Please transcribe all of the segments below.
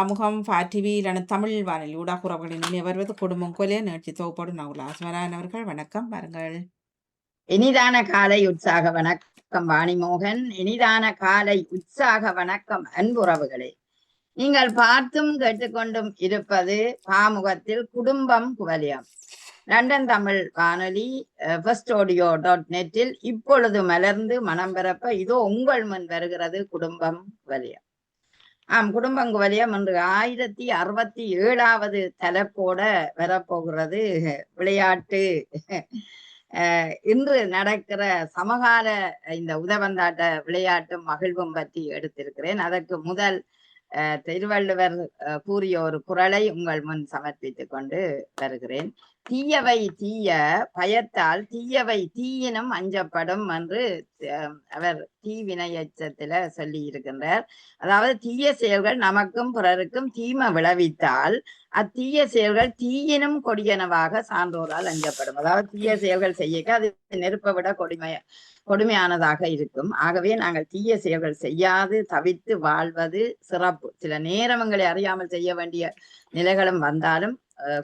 சமூகம் டிவியிலான தமிழ் வானொலி ஊடாக உறவுகளின் இனி வருவது குடும்பம் கொலைய நிகழ்ச்சி தொகுப்போடு நகுலா ஆஸ்மரானவர்கள் வணக்கம் பாருங்கள். இனிதான காலை உற்சாக வணக்கம் வாணிமோகன். இனிதான காலை உற்சாக வணக்கம் அன்புறவுகளே. நீங்கள் பார்த்தும் கேட்டுக்கொண்டும் இருப்பது பாமுகத்தில் குடும்பம் குவலியம். லண்டன் தமிழ் வானொலி firstaudio.net இப்பொழுது மலர்ந்து மனம் பெறப்ப இதோ உங்கள் முன் வருகிறது குடும்பம் குவலியம். குடும்பங்குவலியம் இன்று 1067வது தலைப்போட வரப்போகிறது. விளையாட்டு இன்று நடக்கிற சமகால இந்த உதவந்தாட்ட விளையாட்டும் மகிழ்வும் பற்றி எடுத்திருக்கிறேன். அதற்கு முதல் திருவள்ளுவர் கூறிய ஒரு குறளை உங்கள் முன் சமர்ப்பித்துக் கொண்டு வருகிறேன். தீயவை தீய பயத்தால் தீயவை தீயினும் அஞ்சப்படும் என்று அவர் தீவினையச்சத்துல சொல்லி இருக்கின்றார். அதாவது தீய செயல்கள் நமக்கும் பிறருக்கும் தீமை விளைவித்தால் அத்தீய செயல்கள் தீயினும் கொடியனவாக சான்றோரால் அஞ்சப்படும். அதாவது தீய செயல்கள் செய்ய அது நெருப்பை விட கொடுமையானதாக இருக்கும். ஆகவே நாங்கள் தீய செயல்கள் செய்யாது தவித்து வாழ்வது சிறப்பு. சில நேரங்களை அறியாமல் செய்ய வேண்டிய நிலைகளும் வந்தாலும்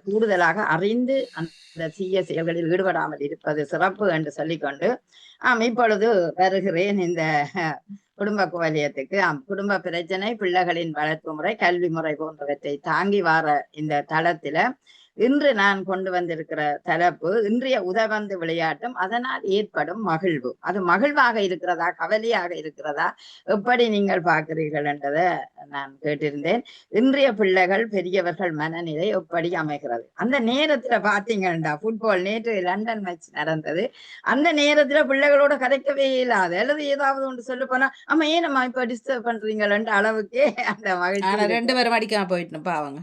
கூடுதலாக அறிந்து அந்த தீய செயல்களில் ஈடுபடாமல் இருப்பது சிறப்பு என்று சொல்லிக்கொண்டு இப்பொழுது வருகிறேன் இந்த குடும்ப குவலியத்துக்கு. குடும்ப பிரச்சனை, பிள்ளைகளின் வளர்ப்பு முறை, கல்வி முறை போன்றவற்றை தாங்கி வார இந்த தளத்துல இன்று நான் கொண்டு வந்திருக்கிற தலைப்பு இன்றைய உதவந்து விளையாட்டும் அதனால் ஏற்படும் மகிழ்வு. அது மகிழ்வாக இருக்கிறதா கவலையாக இருக்கிறதா எப்படி நீங்கள் பார்க்கிறீர்கள் என்றதை நான் கேட்டிருந்தேன். இன்றைய பிள்ளைகள் பெரியவர்கள் மனநிலை எப்படி அமைகிறது? அந்த நேரத்துல பாத்தீங்கன்னா ஃபுட்பால் நேற்று லண்டன் மேட்ச் நடந்தது. அந்த நேரத்துல பிள்ளைகளோட கதைக்கவே இல்லாத அல்லது ஏதாவது ஒன்று சொல்ல போனா ஆமா ஏன் நம்ம இப்ப டிஸ்டர்ப் பண்றீங்கன்ற அளவுக்கு அந்த மகிழ்ச்சி 2 பேரும் அடிக்காம போயிட்டு பாவங்க.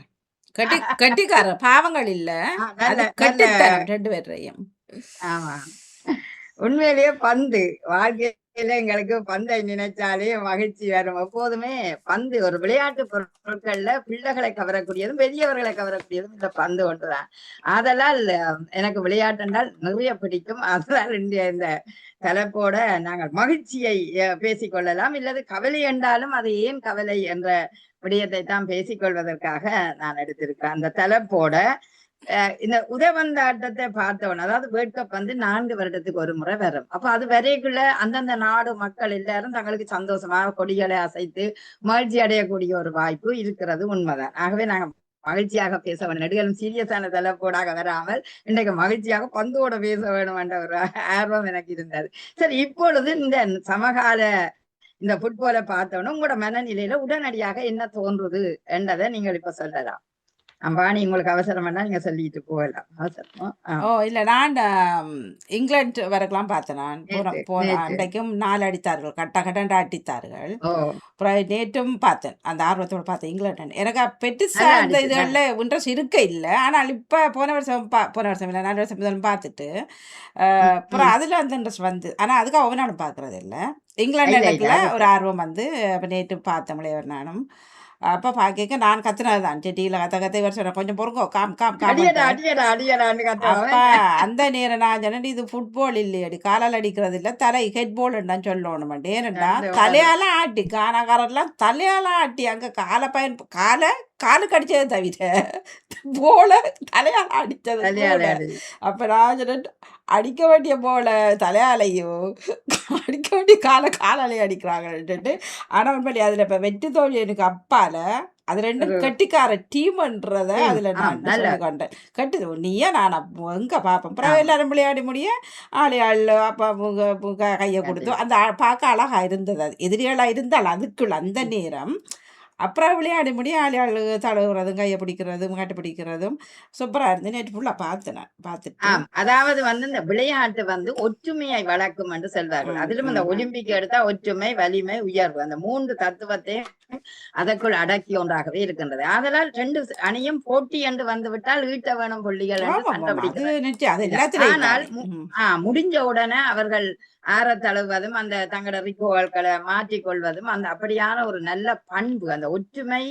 கட்டிக்கார பாவங்கள் இல்ல, கட்டித்தனம் 2 பேரையும். ஆமா, உண்மையிலேயே பந்து வாழ்க்கையில எங்களுக்கு பந்தை நினைச்சாலே மகிழ்ச்சி வரும். எப்போதுமே பந்து ஒரு விளையாட்டு பொருட்கள்ல பிள்ளைகளை கவரக்கூடியதும் பெரியவர்களை கவரக்கூடியதும் இந்த பந்து ஒன்றுதான். அதெல்லாம் எனக்கு விளையாட்டு என்றால் நிறைய பிடிக்கும். அதனால் இந்த தலைப்போட நாங்கள் மகிழ்ச்சியை பேசிக்கொள்ளலாம். இல்லது கவலை என்றாலும் அது ஏன் கவலை என்ற விடயத்தை தான் பேசிக்கொள்வதற்காக நான் எடுத்திருக்கேன். அந்த தலைப்போட இந்த உதவந்தாட்டத்தை பார்த்தவன், அதாவது வேர்ல்ட் கப் 4 வருடத்துக்கு ஒரு முறை வரும். அப்ப அது வரைக்குள்ள அந்தந்த நாடு மக்கள் எல்லாரும் தங்களுக்கு சந்தோஷமாக கொடிகளை அசைத்து மகிழ்ச்சி அடையக்கூடிய ஒரு வாய்ப்பு இருக்கிறது, உண்மைதான். ஆகவே நாங்க மகிழ்ச்சியாக பேச வேணும். நெடுகளும் சீரியஸான தலைப்போடாக வராமல் இன்றைக்கு மகிழ்ச்சியாக பந்தோட பேச வேணும் என்ற ஒரு ஆர்வம் எனக்கு இருந்தது. சரி, இப்பொழுது இந்த சமகால இந்த ஃபுட்பாலை பார்த்தோன்னா உங்களோட மனநிலையில உடனடியாக என்ன தோன்றுது என்றதை நீங்கள் இப்ப சொல்லலாம். அம்பானி, உங்களுக்கு அவசரம் வேணா நீங்க சொல்லிட்டு போகலாம். அவசரமா? இல்ல, நான் இங்கிலாந்து வரைக்கலாம் பார்த்தேன். நான் போன அன்றைக்கும் 4 அடித்தார்கள், கட்ட அடித்தார்கள். அப்புறம் நேற்றும் பார்த்தேன், அந்த ஆர்வத்தோட பார்த்தேன் இங்கிலாந்து. எனக்கு பெருசா அந்த இதுல இன்ட்ரெஸ்ட் இருக்க இல்லை. ஆனால் இப்ப போன வருஷம் இல்லை 4 வருஷம் முதல்ல பார்த்துட்டு அப்புறம் அதுல அந்த இன்ட்ரெஸ்ட் வந்து, ஆனா அதுக்காக ஒவ்வொரு நாளும் பாக்குறது இல்லை. இங்கிலாந்து இடத்துல ஒரு ஆர்வம் வந்து அப்ப நேற்று பார்த்தேன் ஒரு நானும். அப்ப பாக்க நான் கத்துனதுதான் செட்டியில கத்த வருஷம் கொஞ்சம் பொறுங்கோ காம் காம் காம். அப்ப அந்த நேரம் நான் சொன்னேன், இது ஃபுட்பால் இல்லையடி, காலால் அடிக்கிறது இல்லை, தலை ஹெட் பால் என்னன்னு சொல்லணும். ஏனண்டா தலையால ஆட்டி காணாக்காரெல்லாம் தலையால ஆட்டி அங்க காலு கடிச்சதை தவிர போல தலையால அடிச்சது. அப்ப நான் சொன்னேன், அடிக்க வேண்டிய போல தலையாலையோ அடிக்க வேண்டிய காலாலையும் அடிக்கிறாங்கன்ட்டு. ஆனா உண்மையிலே அதுல இப்ப வெற்றி தோல்வி எனக்கு அப்பால அது 2 கட்டிக்கார டீம்ன்றத அதுல நான் சொல்லிக்கொண்டேன். கட்டி நீயா நான் எங்க பாப்பேன். அப்புறம் எல்லாரும் விளையாடி முடிய ஆள் அப்பா கையை கொடுத்து அந்த பார்க்க அழகா இருந்தது. அது எதிரிகளா இருந்தாலும் அதுக்குள்ள அந்த நேரம் அப்புறம் விளையாடி முடியும் ஆள் தழுவுறதும் கையை பிடிக்கிறதும் கட்டு பிடிக்கிறதும் சூப்பரா இருந்து நேற்று ஃபுல்லா பார்த்துட்டு. அதாவது இந்த விளையாட்டு ஒற்றுமையை வளர்க்கும் என்று சொல்வார்கள். அதிலும் இந்த ஒலிம்பிக் எடுத்தா ஒற்றுமை, வலிமை, உயர்வு, அந்த 3 தத்துவத்தையும் அதற்குள் அடக்கி ஒன்றாகவே இருக்கின்றது. அதனால் 2 அணியும் போட்டி என்று வந்து விட்டால் ஈட்ட வேணும் புள்ளிகள் என்று சண்டை பிடிக்கிறது. ஆனால் முடிஞ்ச உடனே அவர்கள் ஆறத்தழுவதும் அந்த தங்களோட ரிக்கோல்களை மாற்றிக்கொள்வதும் அந்த அப்படியான ஒரு நல்ல பண்பு, அந்த ஒற்றுமை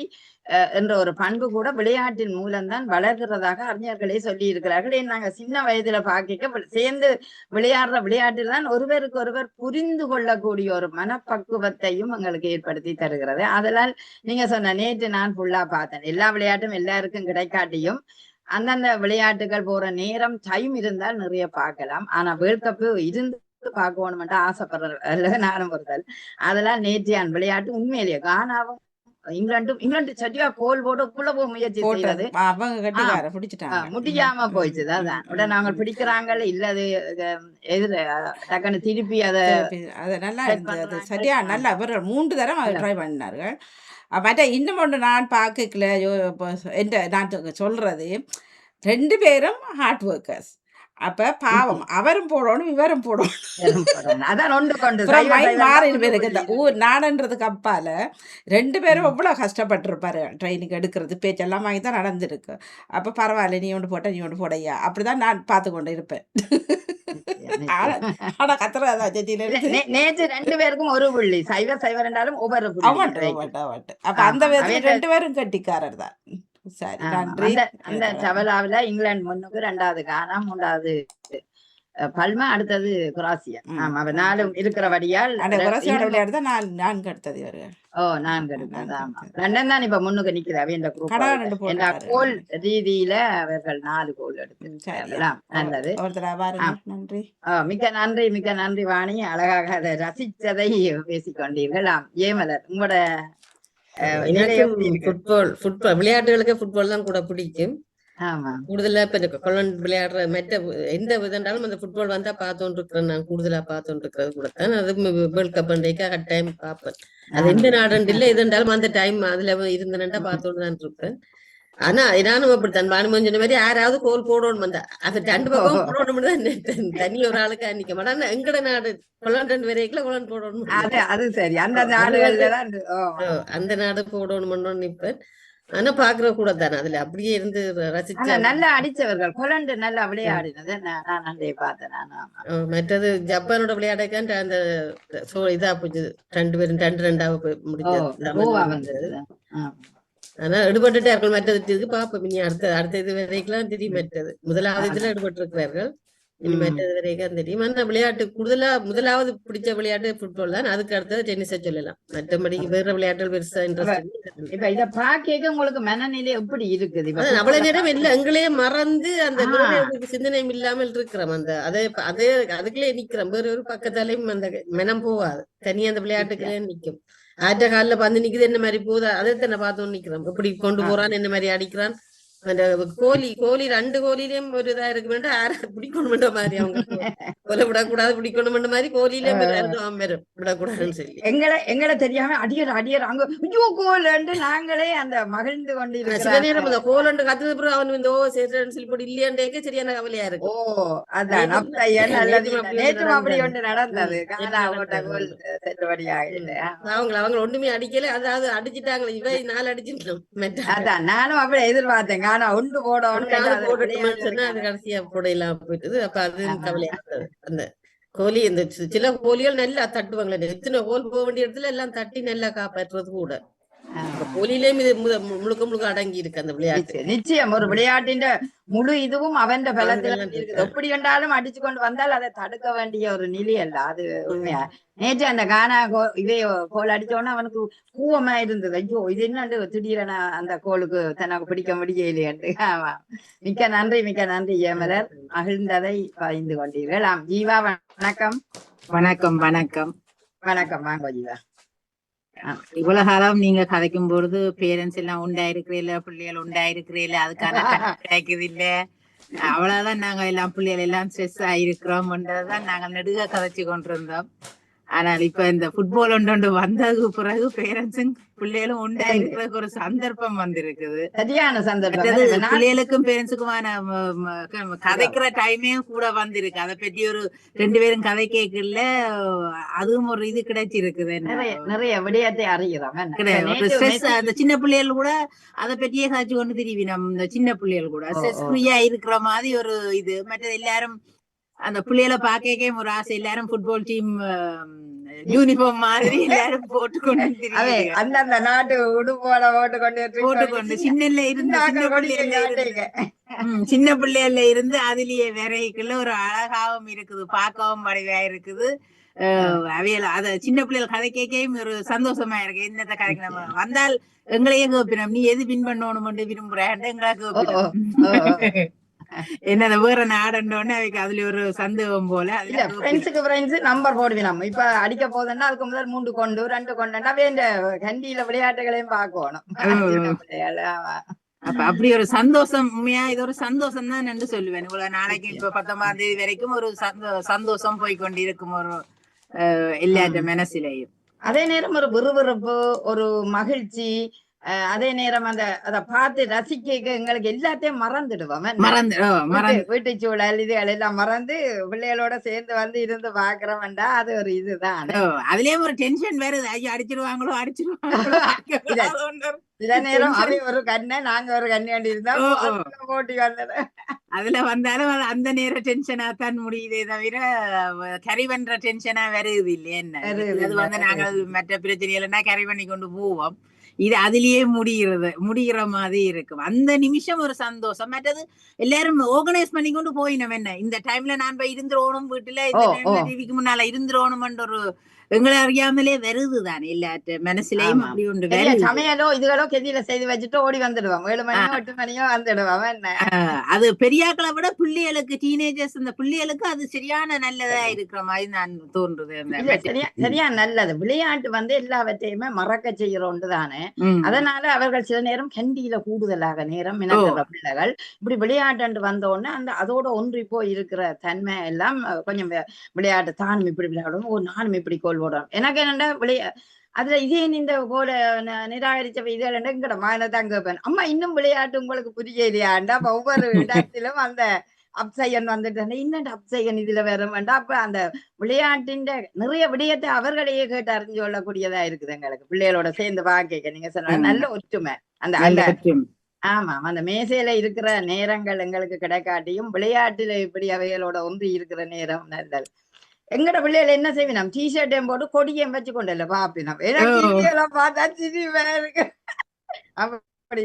என்ற ஒரு பண்பு கூட விளையாட்டின் மூலம்தான் வளர்கிறதாக அறிஞர்களே சொல்லி இருக்கிறார்கள். நாங்க சின்ன வயதுல பார்க்க சேர்ந்து விளையாடுற விளையாட்டில் தான் ஒருவருக்கு ஒருவர் புரிந்து கொள்ளக்கூடிய ஒரு மனப்பக்குவத்தையும் எங்களுக்கு ஏற்படுத்தி தருகிறது. அதனால் நீங்க சொன்ன நேற்று நான் ஃபுல்லா பார்த்தேன். எல்லா விளையாட்டும் எல்லாருக்கும் கிடைக்காட்டியும் அந்தந்த விளையாட்டுகள் போற நேரம் டைம் இருந்தால் நிறைய பார்க்கலாம். ஆனா வேர்ல்ட் கப் இருந்து பார்க்கணும்னு ஆசைப்படுற நானும் ஒருத்தல். அதெல்லாம் நேற்றையான் விளையாட்டு உண்மையிலேயே கானாவும் இங்கிலாந்து சரியா கோல் போட்டு உள்ள போக முயற்சி செய்வது முடியாம போயிடுச்சு. அதான் உடனே நாங்க பிடிக்கிறாங்க இல்லது எதிர டக்குன்னு திருப்பி அதை நல்லா இருந்தது. சரியா நல்லா 3 தரம் ட்ரை பண்ணார்கள். மற்ற இன்னும் ஒன்று நான் பார்க்கல, நான் சொல்றது 2 பேரும் ஹார்ட் ஒர்க்கர்ஸ். அப்ப பாவம் அவரும் போடணும் இவரும் போடணும். ஊர் நாடுன்றதுக்கு அப்பால 2 பேரும் எவ்வளவு கஷ்டப்பட்டிருப்பாரு. ட்ரெயினுக்கு எடுக்கிறது பேச்செல்லாம் வாங்கி தான் நடந்திருக்கு. அப்ப பரவாயில்ல, நீ ஒன்று போட்ட நீ ஒன்று போடையா, அப்படிதான் நான் பார்த்து கொண்டு இருப்பேன். ஆனா கத்துறதா நேற்று 2 பேருக்கும் ஒரு புள்ளி, சைவர் சைவர் என்றாலும் ஒவ்வொரு அப்ப அந்த 2 பேரும் கட்டிக்காரர் தான். சரி, நன்றி. அந்த சவலாவில இங்கிலாந்து முன்னுக்கு, 2வது கானா, 3வது பல்மா, அடுத்தது குராசியா. ஆமா, அவ 4 இருக்கிறபடியால் விளையாடுதான் 4 எடுத்தது இவரு. 4 எடுத்தது. ஆமா, லண்டன் தான் இப்ப முன்னுக்கு நிக்கிறாவே இந்த குரூப். கோல் ரீதியில அவர்கள் 4 கோல் எடுத்து நல்லது. நன்றி, மிக்க நன்றி வாணி. அழகாக அதை ரசிச்சதை பேசிக்கொண்டீர்கள். ஏமலர், உங்களோட விளையாட்டுகளுக்கு ஃபுட்பால் தான் கூட பிடிக்கும். கூடுதலா இப்ப கொலண்ட் விளையாடுற மற்ற எந்த விதண்டாலும் அந்த ஃபுட்பால் வந்தா பார்த்துட்டு இருக்கிறேன். நான் கூடுதலா பார்த்துட்டு இருக்கிறது கூட தான். அது வேர்ல்ட் கப் டைம் பார்ப்பேன். அது எந்த நாடு இல்ல எதுண்டாலும் அந்த டைம் அதுல இருந்தேன்டா பார்த்துட்டு தான் இருப்பேன். ஆனா நானும் அப்படித்தான் பானுமன் சொன்ன மாதிரி யாராவது கோல் போடணும் வந்தா அது 2 பக்கம் போடணும் தான். தனி ஒரு ஆளுக்கா நிக்க மாட்டா. எங்கட நாடு கொலண்ட் வரைக்கும் கொலண்ட் போடணும். அது சரி, அந்த நாடுகள்ல அந்த நாடு போடணும் நிப்பேன். ஆனா பாக்குற கூட தானே அதுல அப்படியே இருந்து ரசிச்சா. நல்லா அடிச்சவர்கள் கொலண்டு நல்லா விளையாடினது நான் அன்றைய பார்த்தேன். மற்றது ஜப்பானோட விளையாடக்கான் அந்த இதா போச்சு. 2 பேரும் 2-2 முடிஞ்சது. ஆனா எடுபட்டுட்டே இருக்கள். மற்றது பாப்போம் இனி அடுத்த இது வரைக்கும் தெரியும். மற்றது முதலாவது இதுல எடுபட்டு இருக்கிறார்கள். இனி மற்றது வரைக்கும் தெரியும். ஆனா விளையாட்டு கூடுதலா முதலாவது பிடிச்ச விளையாட்டு ஃபுட்பால் தான். அதுக்கு அடுத்தது டென்னிஸை சொல்லலாம். மற்றபடி வேற விளையாட்டுகள் பெருசா இன்ட்ரெஸ்ட். இப்ப இத பாக்க உங்களுக்கு மனநிலை எப்படி இருக்குது? அவ்வளவு நேரம் இல்ல, எங்களே மறந்து அந்த சிந்தனையும் இல்லாமல் இருக்கிறோம். அந்த அதே அதுக்குள்ளே நிக்கிறோம். வேற ஒரு பக்கத்தாலையும் அந்த மனம் போவாது. தனியா அந்த விளையாட்டுக்குள்ளே நிக்கும். ஆற்ற காலில் பந்து நிக்குது, என்ன மாதிரி போகுது அதை தானே பார்த்தோன்னு நிக்கிறோம். எப்படி கொண்டு போறான், என்ன மாதிரி அடிக்கிறான். அந்த கோலி 2 கோலிலையும் ஒரு இதா இருக்கு வேண்டாம். யார பிடிக்கணும்ன்ற மாதிரி அவங்க கொலை விடக்கூடாது, பிடிக்கணும்ன்ற மாதிரி கோலிலையும் விடக்கூடாதுன்னு சொல்லி எங்களை தெரியாம அடியர் அங்க கோல் நாங்களே அந்த மகிழ்ந்து கொண்டு சில நேரம் அந்த கோல் கத்துது பிறகு அவன் இந்த சொல்லி போட்டு இல்லையாண்டே சரியான கவலையா இருக்கு. அதான் நேற்றும் அப்படி ஒன்று நடந்தது. அவங்க ஒண்ணுமே அடிக்கல, அதாவது அடிச்சுட்டாங்க. இவ 4 அடிச்சுட்டோம். அதான் நானும் அப்படி எதிர்பார்த்தேன். ஆனா ஒன்று கடைசியா போடலாம் போயிட்டு. அப்ப அது கவலையா இருந்தது. அந்த கோலி இந்த சில கோலிகள் நல்லா தட்டுவாங்களே. எத்தனை கோல் போக வேண்டிய இடத்துல எல்லாம் தட்டி நல்லா காப்பாற்றுறது கூட. கோலிலேயும் இது முழுக்க அடங்கி இருக்கு அந்த விளையாட்டு. நிச்சயம் ஒரு விளையாட்டின் முழு இதுவும் அவன் பலத்துல இருக்குது. எப்படி கண்டாலும் அடிச்சு கொண்டு வந்தால் அதை தடுக்க வேண்டிய ஒரு நிலை அல்ல அது. உண்மையா நேற்று அந்த கானா இதே கோல் அடிச்சோன்னா அவனுக்கு கூவமா இருந்தது. ஐயோ இது என்னண்டு திடீரென அந்த கோலுக்கு தனக்கு பிடிக்க முடியலையண்டு. ஆமா, மிக்க நன்றி ஏமலர். மகிழ்ந்ததை பகிர்ந்து கொண்டீர்கள். ஜீவா வணக்கம். வணக்கம் வணக்கம் வணக்கம். வாங்க ஜீவா. இவ்வளவு காலம் நீங்க கதைக்கும் பொழுது பேரண்ட்ஸ் எல்லாம் உண்டாயிருக்கிறீல்ல, பிள்ளைகள் உண்டாயிருக்கிறீல்ல, அதுக்கான கிடைக்குது இல்ல, அவ்வளவுதான் நாங்க எல்லாம் பிள்ளைகள் எல்லாம் ஸ்ட்ரெஸ் ஆயிருக்கிறோம்ன்றதுதான் நாங்க நெடுக கதைச்சு கொண்டிருந்தோம். ஆனால் இப்ப இந்த ஃபுட்பால் ஒன்று வந்ததுக்கு பிறகு பேரண்ட்ஸும் பிள்ளைகளும் உண்டாயிருக்கிறதுக்கு ஒரு சந்தர்ப்பம் வந்திருக்குது. சரியான சந்தர்ப்பம். பிள்ளைகளுக்கும் பேரண்ட்ஸுக்குமான கதைக்கிற டைமே கூட வந்திருக்கு. அதை பற்றி ஒரு 2 பேரும் கதை கேட்கல, அதுவும் ஒரு இது கிடைச்சிருக்குது. நிறைய விடயத்தை அறிகிறோம். அந்த சின்ன பிள்ளைகள் கூட அதை பற்றியே காய்ச்சி கொண்டு திரும்பி நம்ம இந்த சின்ன பிள்ளைகள் கூட ஸ்ட்ரெஸ் ஃப்ரீயா இருக்கிற மாதிரி ஒரு இது. மற்ற எல்லாரும் அந்த பிள்ளைகளை பார்க்கவே ஒரு ஆசை. எல்லாரும் ஃபுட்பால் டீம் யூனிஃபார்ம் மாதிரி எல்லாரும் போட்டுக்கொண்டு அந்த நாட்டு உடுப்போட போட்டுக்கொண்டு சின்னல இருந்து சின்ன பிள்ளைகள்ல இருந்து அதுலயே விரைக்குள்ள ஒரு அழகாவும் இருக்குது, பார்க்கவும் வடிவா இருக்குது. அவையில அத சின்ன பிள்ளைகள் கதை கேட்கவும் ஒரு சந்தோஷமா இருக்கு. என்னத்த கதைக்கு நம்ம வந்தால் எங்களையே கேட்பினோம், நீ எது வின் பண்ணணும் விரும்புறேன் எங்களை கேட்பினோம். என்ன வேற நாடண்டோன்னு அவைக்கு அதுல ஒரு சந்தேகம் போல. நம்பர் போடுவோம். இப்ப அடிக்க போதுன்னா அதுக்கு முதல் 3 கொண்டு 2 கொண்டுன்னா இந்த கண்டியில விளையாட்டுகளையும் பார்க்கணும். அப்ப அப்படி ஒரு சந்தோஷம், உண்மையா இது ஒரு சந்தோஷம் தான் என்று சொல்லுவேன். இவ்வளவு நாளைக்கு இப்ப 19ஆம் தேதி வரைக்கும் ஒரு சந்தோஷம் போய்கொண்டிருக்கும் ஒரு எல்லாத்த மனசிலையும். அதே நேரம் ஒரு விறுவிறுப்பு, ஒரு மகிழ்ச்சி, அதே நேரம் அத பார்த்து ரசிக்க எங்களுக்கு எல்லாத்தையும் மறந்துடுவோம். வீட்டு சூழல் இதுகள் எல்லாம் மறந்து பிள்ளைகளோட சேர்ந்து வந்து இருந்து பாக்குறோம்டா அது ஒரு இதுதான். அதுலயும் ஒரு டென்ஷன் வருது, ஐயோ அடிச்சிருவாங்களோ சில நேரம் அது ஒரு கண்ணை நாங்க ஒரு கண்ணாண்டி இருந்தா போட்டி வந்தது. அதுல வந்தாலும் அந்த நேரம் டென்ஷனா தான் முடியுதே தவிர கறி பண்ற டென்ஷனா வருது இல்லையா? என்ன அது வந்து நாங்கள் மற்ற பிரச்சனைகள்னா கறி பண்ணி கொண்டு போவோம். இது அதுலயே முடிகிற மாதிரி இருக்கும். அந்த நிமிஷம் ஒரு சந்தோஷம். மற்றது எல்லாரும் ஆர்கனைஸ் பண்ணி கொண்டு போயினோம். என்ன இந்த டைம்ல நான் போய் இருந்துருவோம், வீட்டுல இந்த டைம்ல டிவிக்கு முன்னால இருந்துருவோம்ன்ற ஒரு எங்களை அறியாமலே வருதுதான் எல்லாத்த மனசுலயும். அப்படி உண்டு சமையலோ இதுகளோ கெதியில செய்து வச்சுட்டு ஓடி வந்துடுவோம். 7 மணியோ 8 மணியோ வந்துடுவோம். அது பெரியாக்களை விட பிள்ளைகளுக்கு, டீனேஜர்ஸ் இந்த பிள்ளைகளுக்கு அது சரியான நல்லதா இருக்கிற மாதிரி நான் தோன்றுது. சரியா நல்லது. விளையாட்டு வந்து எல்லாவற்றையுமே மறக்க செய்யற ஒன்றுதானே. அதனால அவர்கள் சில நேரம் கண்டியில கூடுதலாக நேரம் இனக்கிற பிள்ளைகள் இப்படி விளையாட்டு வந்த உடனே அதோட ஒன்றி போய் இருக்கிற தன்மை எல்லாம் கொஞ்சம் விளையாட்டு தானும் இப்படி விளையாடும், ஒரு நானும் இப்படி கோல் போடுறோம். எனக்கு என்னண்டா அதுல இதே இந்த போல நிராகரிச்ச இதுல எங்கட மானதான் கேட்பேன், அம்மா இன்னும் விளையாட்டு உங்களுக்கு புரியலையாண்டா. ஒவ்வொரு இடத்திலும் அந்த அப்சையன் வந்துட்டு இன்னும் அப்சையன் இதுல வேற வேண்டாம். அப்ப அந்த விளையாட்டின் நிறைய விடயத்தை அவர்களையே கேட்டு அறிஞ்சு கொள்ளக்கூடியதா இருக்குது எங்களுக்கு பிள்ளைகளோட சேர்ந்து பாக்க. நீங்க சொன்ன நல்ல ஒற்றுமை அந்த ஆமா, அந்த மேசையில இருக்கிற நேரங்கள் எங்களுக்கு கிடைக்காட்டியும் விளையாட்டுல இப்படி அவைகளோட ஒன்றி இருக்கிற நேரம் நல்லது. எங்கட பிள்ளைகள் என்ன செய்வினோம், டிஷர்ட்டையும் போட்டு கொடியையும் வச்சு கொண்டு பாப்பினோம். எல்லாம் பார்த்தா சிரிப்பா இருக்கு. அப்படி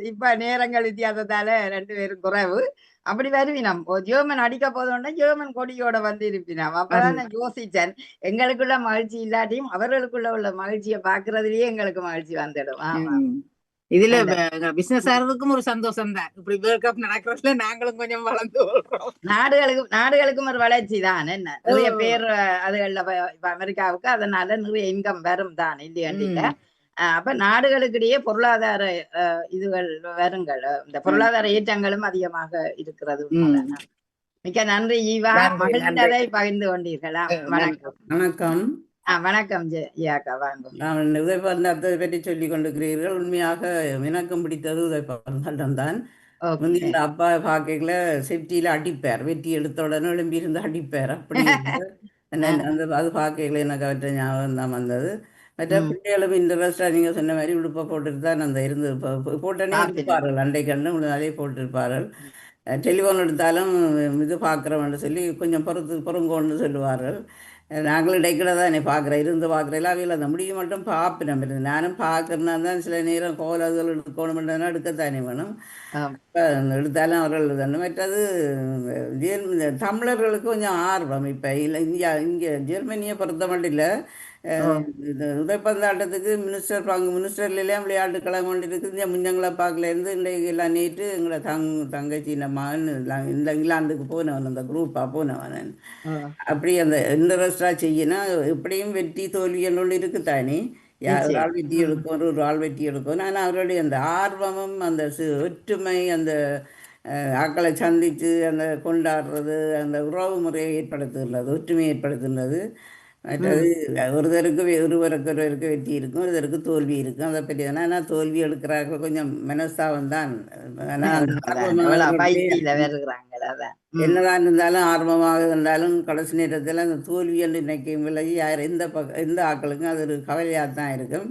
இப்ப நேரங்கள் வித்தியாசத்தால 2 பேரும் குறைவு. அப்படி வருவினோம். ஜெர்மன் அடிக்க போதோன்னா ஜெர்மன் கொடியோட வந்து இருப்பினோம். அப்பதான் நான் யோசிச்சேன், எங்களுக்குள்ள மகிழ்ச்சி இல்லாட்டியும் அவர்களுக்குள்ள உள்ள மகிழ்ச்சியை பாக்குறதுலயே எங்களுக்கு மகிழ்ச்சி வந்துடும். ஆமா, இதுல பிசினஸ் ஆறதுக்கும் ஒரு சந்தோஷம் தான். இப்படி வேர்ல்ட் கப் நடக்கிறதுல நாங்களும் கொஞ்சம் வளர்ந்து நாடுகளுக்கும் ஒரு வளர்ச்சி தான். என்ன நிறைய பேர் அதுகள்ல அமெரிக்காவுக்கு அதனால நிறைய இன்கம் வரும் தான் இல்லையா? அப்ப நாடுகளுக்கிடையே பொருளாதார இதுகள் வருங்கள், இந்த பொருளாதார ஏற்றங்களும் அதிகமாக இருக்கிறது. மிக்க நன்றி ஈவா, மகிழ்ந்ததை பகிர்ந்து கொண்டீர்களா? வணக்கம். வணக்கம். வணக்கம் ஜியாக்கா, வாங்க. நான் உதயபந்தாட்டத்தை பற்றி சொல்லிக் கொண்டிருக்கிறீர்கள். உண்மையாக எனக்கும் பிடித்தது உதயபந்தாட்டம் தான். முந்தின அப்பா பாக்கையில செப்டியில அடிப்பார், வெட்டி எடுத்த உடனே எழும்பி இருந்து அடிப்பார். அப்படி அந்த அது பாக்கையில எனக்கு அவற்றை ஞாபகம் தான் வந்தது. மற்ற பிள்ளைகளும் இன்ட்ரெஸ்டாக நீங்கள் சொன்ன மாதிரி உடுப்பை போட்டுட்டு தான் அந்த இருந்து போட்டனே இருப்பார்கள். அண்டை கண்டு முன்னாலே போட்டிருப்பார்கள். டெலிஃபோன் எடுத்தாலும் இது பார்க்குறோம்னு சொல்லி கொஞ்சம் பொறுங்கோன்னு சொல்லுவார்கள். நாங்களும் இடைக்கிட தான் என்னை பார்க்குறேன், இருந்து பார்க்குறேன். அவையில் அந்த முடிய மட்டும் பார்ப்பினம் இருந்து நானும் பார்க்குறேன்னா தான் சில நேரம் கோலங்கள் எடுக்கணும்ன்றதுனா எடுக்கத்தானே வேணும். எடுத்தாலும் அவர்கள் தானே. மற்றது தமிழர்களுக்கு கொஞ்சம் ஆர்வம் இப்போ இல்லை. இங்கே ஜெர்மனியை பொறுத்த மட்டும் இல்லை, உதயபந்தாட்டத்துக்கு மினிஸ்டர்லாம் விளையாட்டு கழகம் கொண்டு இருக்குது. முஞ்சங்களை பார்க்கலேருந்து இன்றைக்கு எல்லாம் நேற்று எங்களை தங்கச்சி மகன் இந்த இங்கிலாந்துக்கு போனவன், அந்த குரூப்பாக போனவன். அப்படி அந்த இன்ட்ரெஸ்டாக செய்யணும். எப்படியும் வெற்றி தோல்வி ஒன்று இருக்குத்தானே. ஒரு ஆள் வெற்றி எடுக்கும், ஒரு ஆள் வெற்றி எடுக்கும். ஆனால் அவருடைய அந்த ஆர்வமும் அந்த ஒற்றுமை, அந்த ஆக்களை சந்தித்து அந்த கொண்டாடுறது, அந்த உறவு முறையை ஏற்படுத்துகிறது, ஒற்றுமையை ஏற்படுத்துகிறது. மற்றது ஒருவருக்கு வெற்றி இருக்கும், ஒருவருக்கு தோல்வி இருக்கும். அதை பற்றி ஆனால் தோல்வி எடுக்கிறார்கள் கொஞ்சம் மனஸ்தாபம் தான். என்னதான் இருந்தாலும் ஆர்வமாக இருந்தாலும் கடைசி நேரத்தில் அந்த தோல்வி என்று நினைக்கும் விலகி யார் எந்த ஆக்களுக்கும் அது ஒரு கவலையாக தான் இருக்கும்.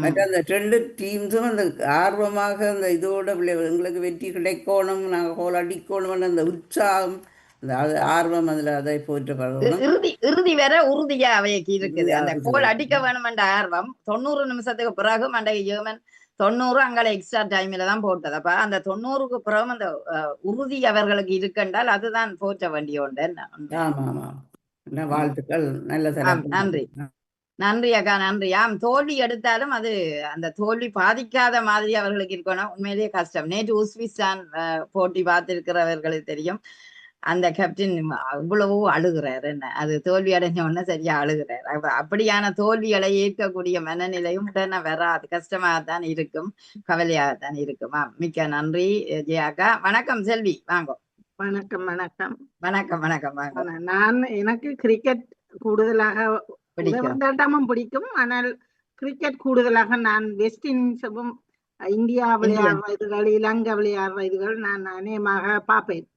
மற்ற அந்த 2 டீம்ஸும் அந்த ஆர்வமாக அந்த இதோட எங்களுக்கு வெற்றி கிடைக்கணும், நாங்கள் கோல் அடிக்கணும்னு அந்த உற்சாகம் அது ஆர்வம் அதுல அதை போற்றப்படணும். இறுதி வரை உறுதியா அவைக்கு இருக்குது. அந்த கோல் அடிக்க வேணும் என்ற ஆர்வம் 90 நிமிஷத்துக்கு பிறகு மண்டை ஜெர்மன் 90 அங்கே எக்ஸ்ட்ரா டைம்ல தான் போட்டது. அப்ப அந்த 90க்கு பிறகு அந்த உறுதி அவர்களுக்கு இருக்குன்றால் அதுதான் போற்ற வேண்டிய ஒன்று. ஆமா ஆமா, வாழ்த்துக்கள். நல்ல நன்றி நன்றி அக்கா, நன்றி. தோல்வி எடுத்தாலும் அது அந்த தோல்வி பாதிக்காத மாதிரி அவர்களுக்கு இருக்கணும். உண்மையிலேயே கஷ்டம். நேற்று உஸ்பெகிஸ்தான் போட்டி பார்த்திருக்கிறவர்களுக்கு தெரியும். அந்த கேப்டன் இவ்வளவோ அழுகிறார். என்ன அது தோல்வி அடைஞ்ச உடனே சரியா அழுகிறார். அப்படியான தோல்விகளை ஏற்கக்கூடிய மனநிலையும் உடனே வராது. கஷ்டமாகத்தான் இருக்கும், கவலையாகத்தான் இருக்குமா. மிக்க நன்றி ஜெயாக்கா. வணக்கம் செல்வி, வாங்க. வணக்கம் வணக்கம் வணக்கம் வணக்கம் வாங்க. நான் எனக்கு கிரிக்கெட் கூடுதலாக பிடிக்கும். ஆனால் கிரிக்கெட் கூடுதலாக நான் வெஸ்ட் இண்டீஸும் இந்தியா விளையாடுற இதுகள், இலங்கை விளையாடுற இதுகள் நான் அநேகமாக பார்ப்பேன்.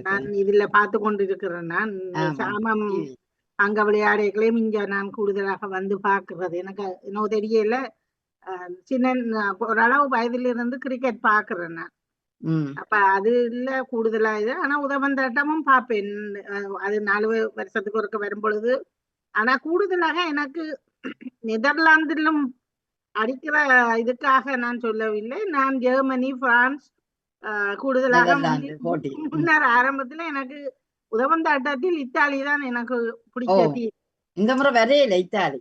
நான் இதுல பார்த்து கொண்டிருக்கிறேன். நான் சாமம் அங்க விளையாடுகளையும் இங்க நான் கூடுதலாக வந்து பாக்குறது. எனக்கு இன்னும் தெரியல. சின்ன ஓரளவு வயதுல இருந்து கிரிக்கெட் பாக்குறேன் நான். அப்ப அது இல்ல கூடுதலா இது. ஆனா உதவந்தாட்டமும் பார்ப்பேன். அது 4 வருஷத்துக்கு ஒருக்க வரும் பொழுது. ஆனா கூடுதலாக எனக்கு நெதர்லாந்திலும் அடிக்கிற இதுக்காக நான் சொல்லவில்லை. நான் ஜெர்மனி, பிரான்ஸ் கூடுதலாக முன்னர் ஆரம்பத்துல எனக்கு உதவந்தாட்டத்தில் இத்தாலி தான் எனக்கு பிடிச்சது. இந்த முறை வரையில இத்தாலி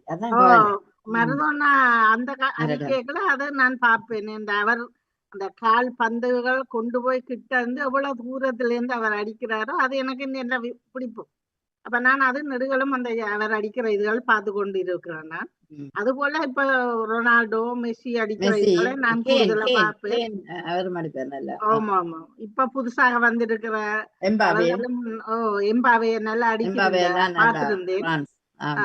மருதோனா அந்த அறிக்கைகளை அதை நான் பார்ப்பேன். அவர் அந்த கால் பந்துகள் கொண்டு போய் கிட்ட இருந்து எவ்வளவு தூரத்துல இருந்து அவர் அடிக்கிறாரோ அது எனக்கு நல்ல பிடிக்கும். அப்ப நான் அது நெடுகளும் அந்த அவர் அடிக்கிற இதுகள் பார்த்து கொண்டு இருக்கிறேன். நான் அது போல இப்ப ரொனால்டோ, மெஸ்ஸி அடிக்கிற இதுகளை நான் கூடுதலா பார்ப்பேன். ஆமா ஆமா, இப்ப புதுசாக வந்திருக்கிற எம்பாவே நல்லா அடிக்கிறேன் பார்த்திருந்தேன்.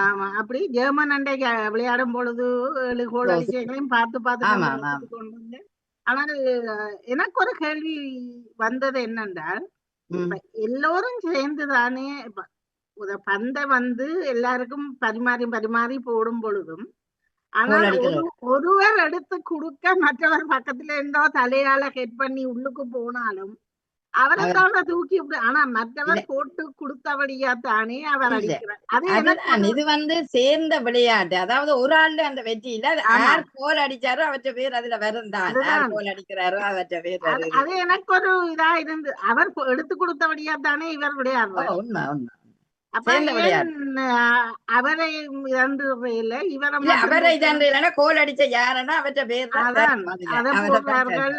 ஆமா, அப்படி ஜெர்மன் அண்டைக்கு விளையாடும் பொழுது 7 கோல் அடிச்சைகளையும் பார்த்து பார்த்து கொண்டு வந்தேன். ஆனால் எனக்கு ஒரு கேள்வி வந்தது என்னென்றால், எல்லோரும் சேர்ந்துதானே பந்தை எல்லாருக்கும் பரிமாறி போடும் பொழுதும், ஆனால் ஒருவர் எடுத்து கொடுக்க மற்றவர் பக்கத்துல இருந்தோ தலையால ஹெட் பண்ணி உள்ளுக்கு போனாலும் அவரை தூக்கி, ஆனா மற்றவர் போட்டு கொடுத்தபடியா தானே அவர் அடிக்கிறார். இது சேர்ந்த விளையாட்டு. அதாவது ஒரு ஆள் அந்த வெற்றியில யார் கோல் அடிச்சாரோ அவற்ற பேர் அதுல வருந்தான், கோல் அடிக்கிறாரோ அவற்ற பேர். அது எனக்கு ஒரு இதா இருந்து, அவர் எடுத்து கொடுத்தபடியா தானே இவர் விளையாடுறார். உண்மை உண்மை. அவரை கோல் அடிச்ச யாருன்னா அவற்ற பேர்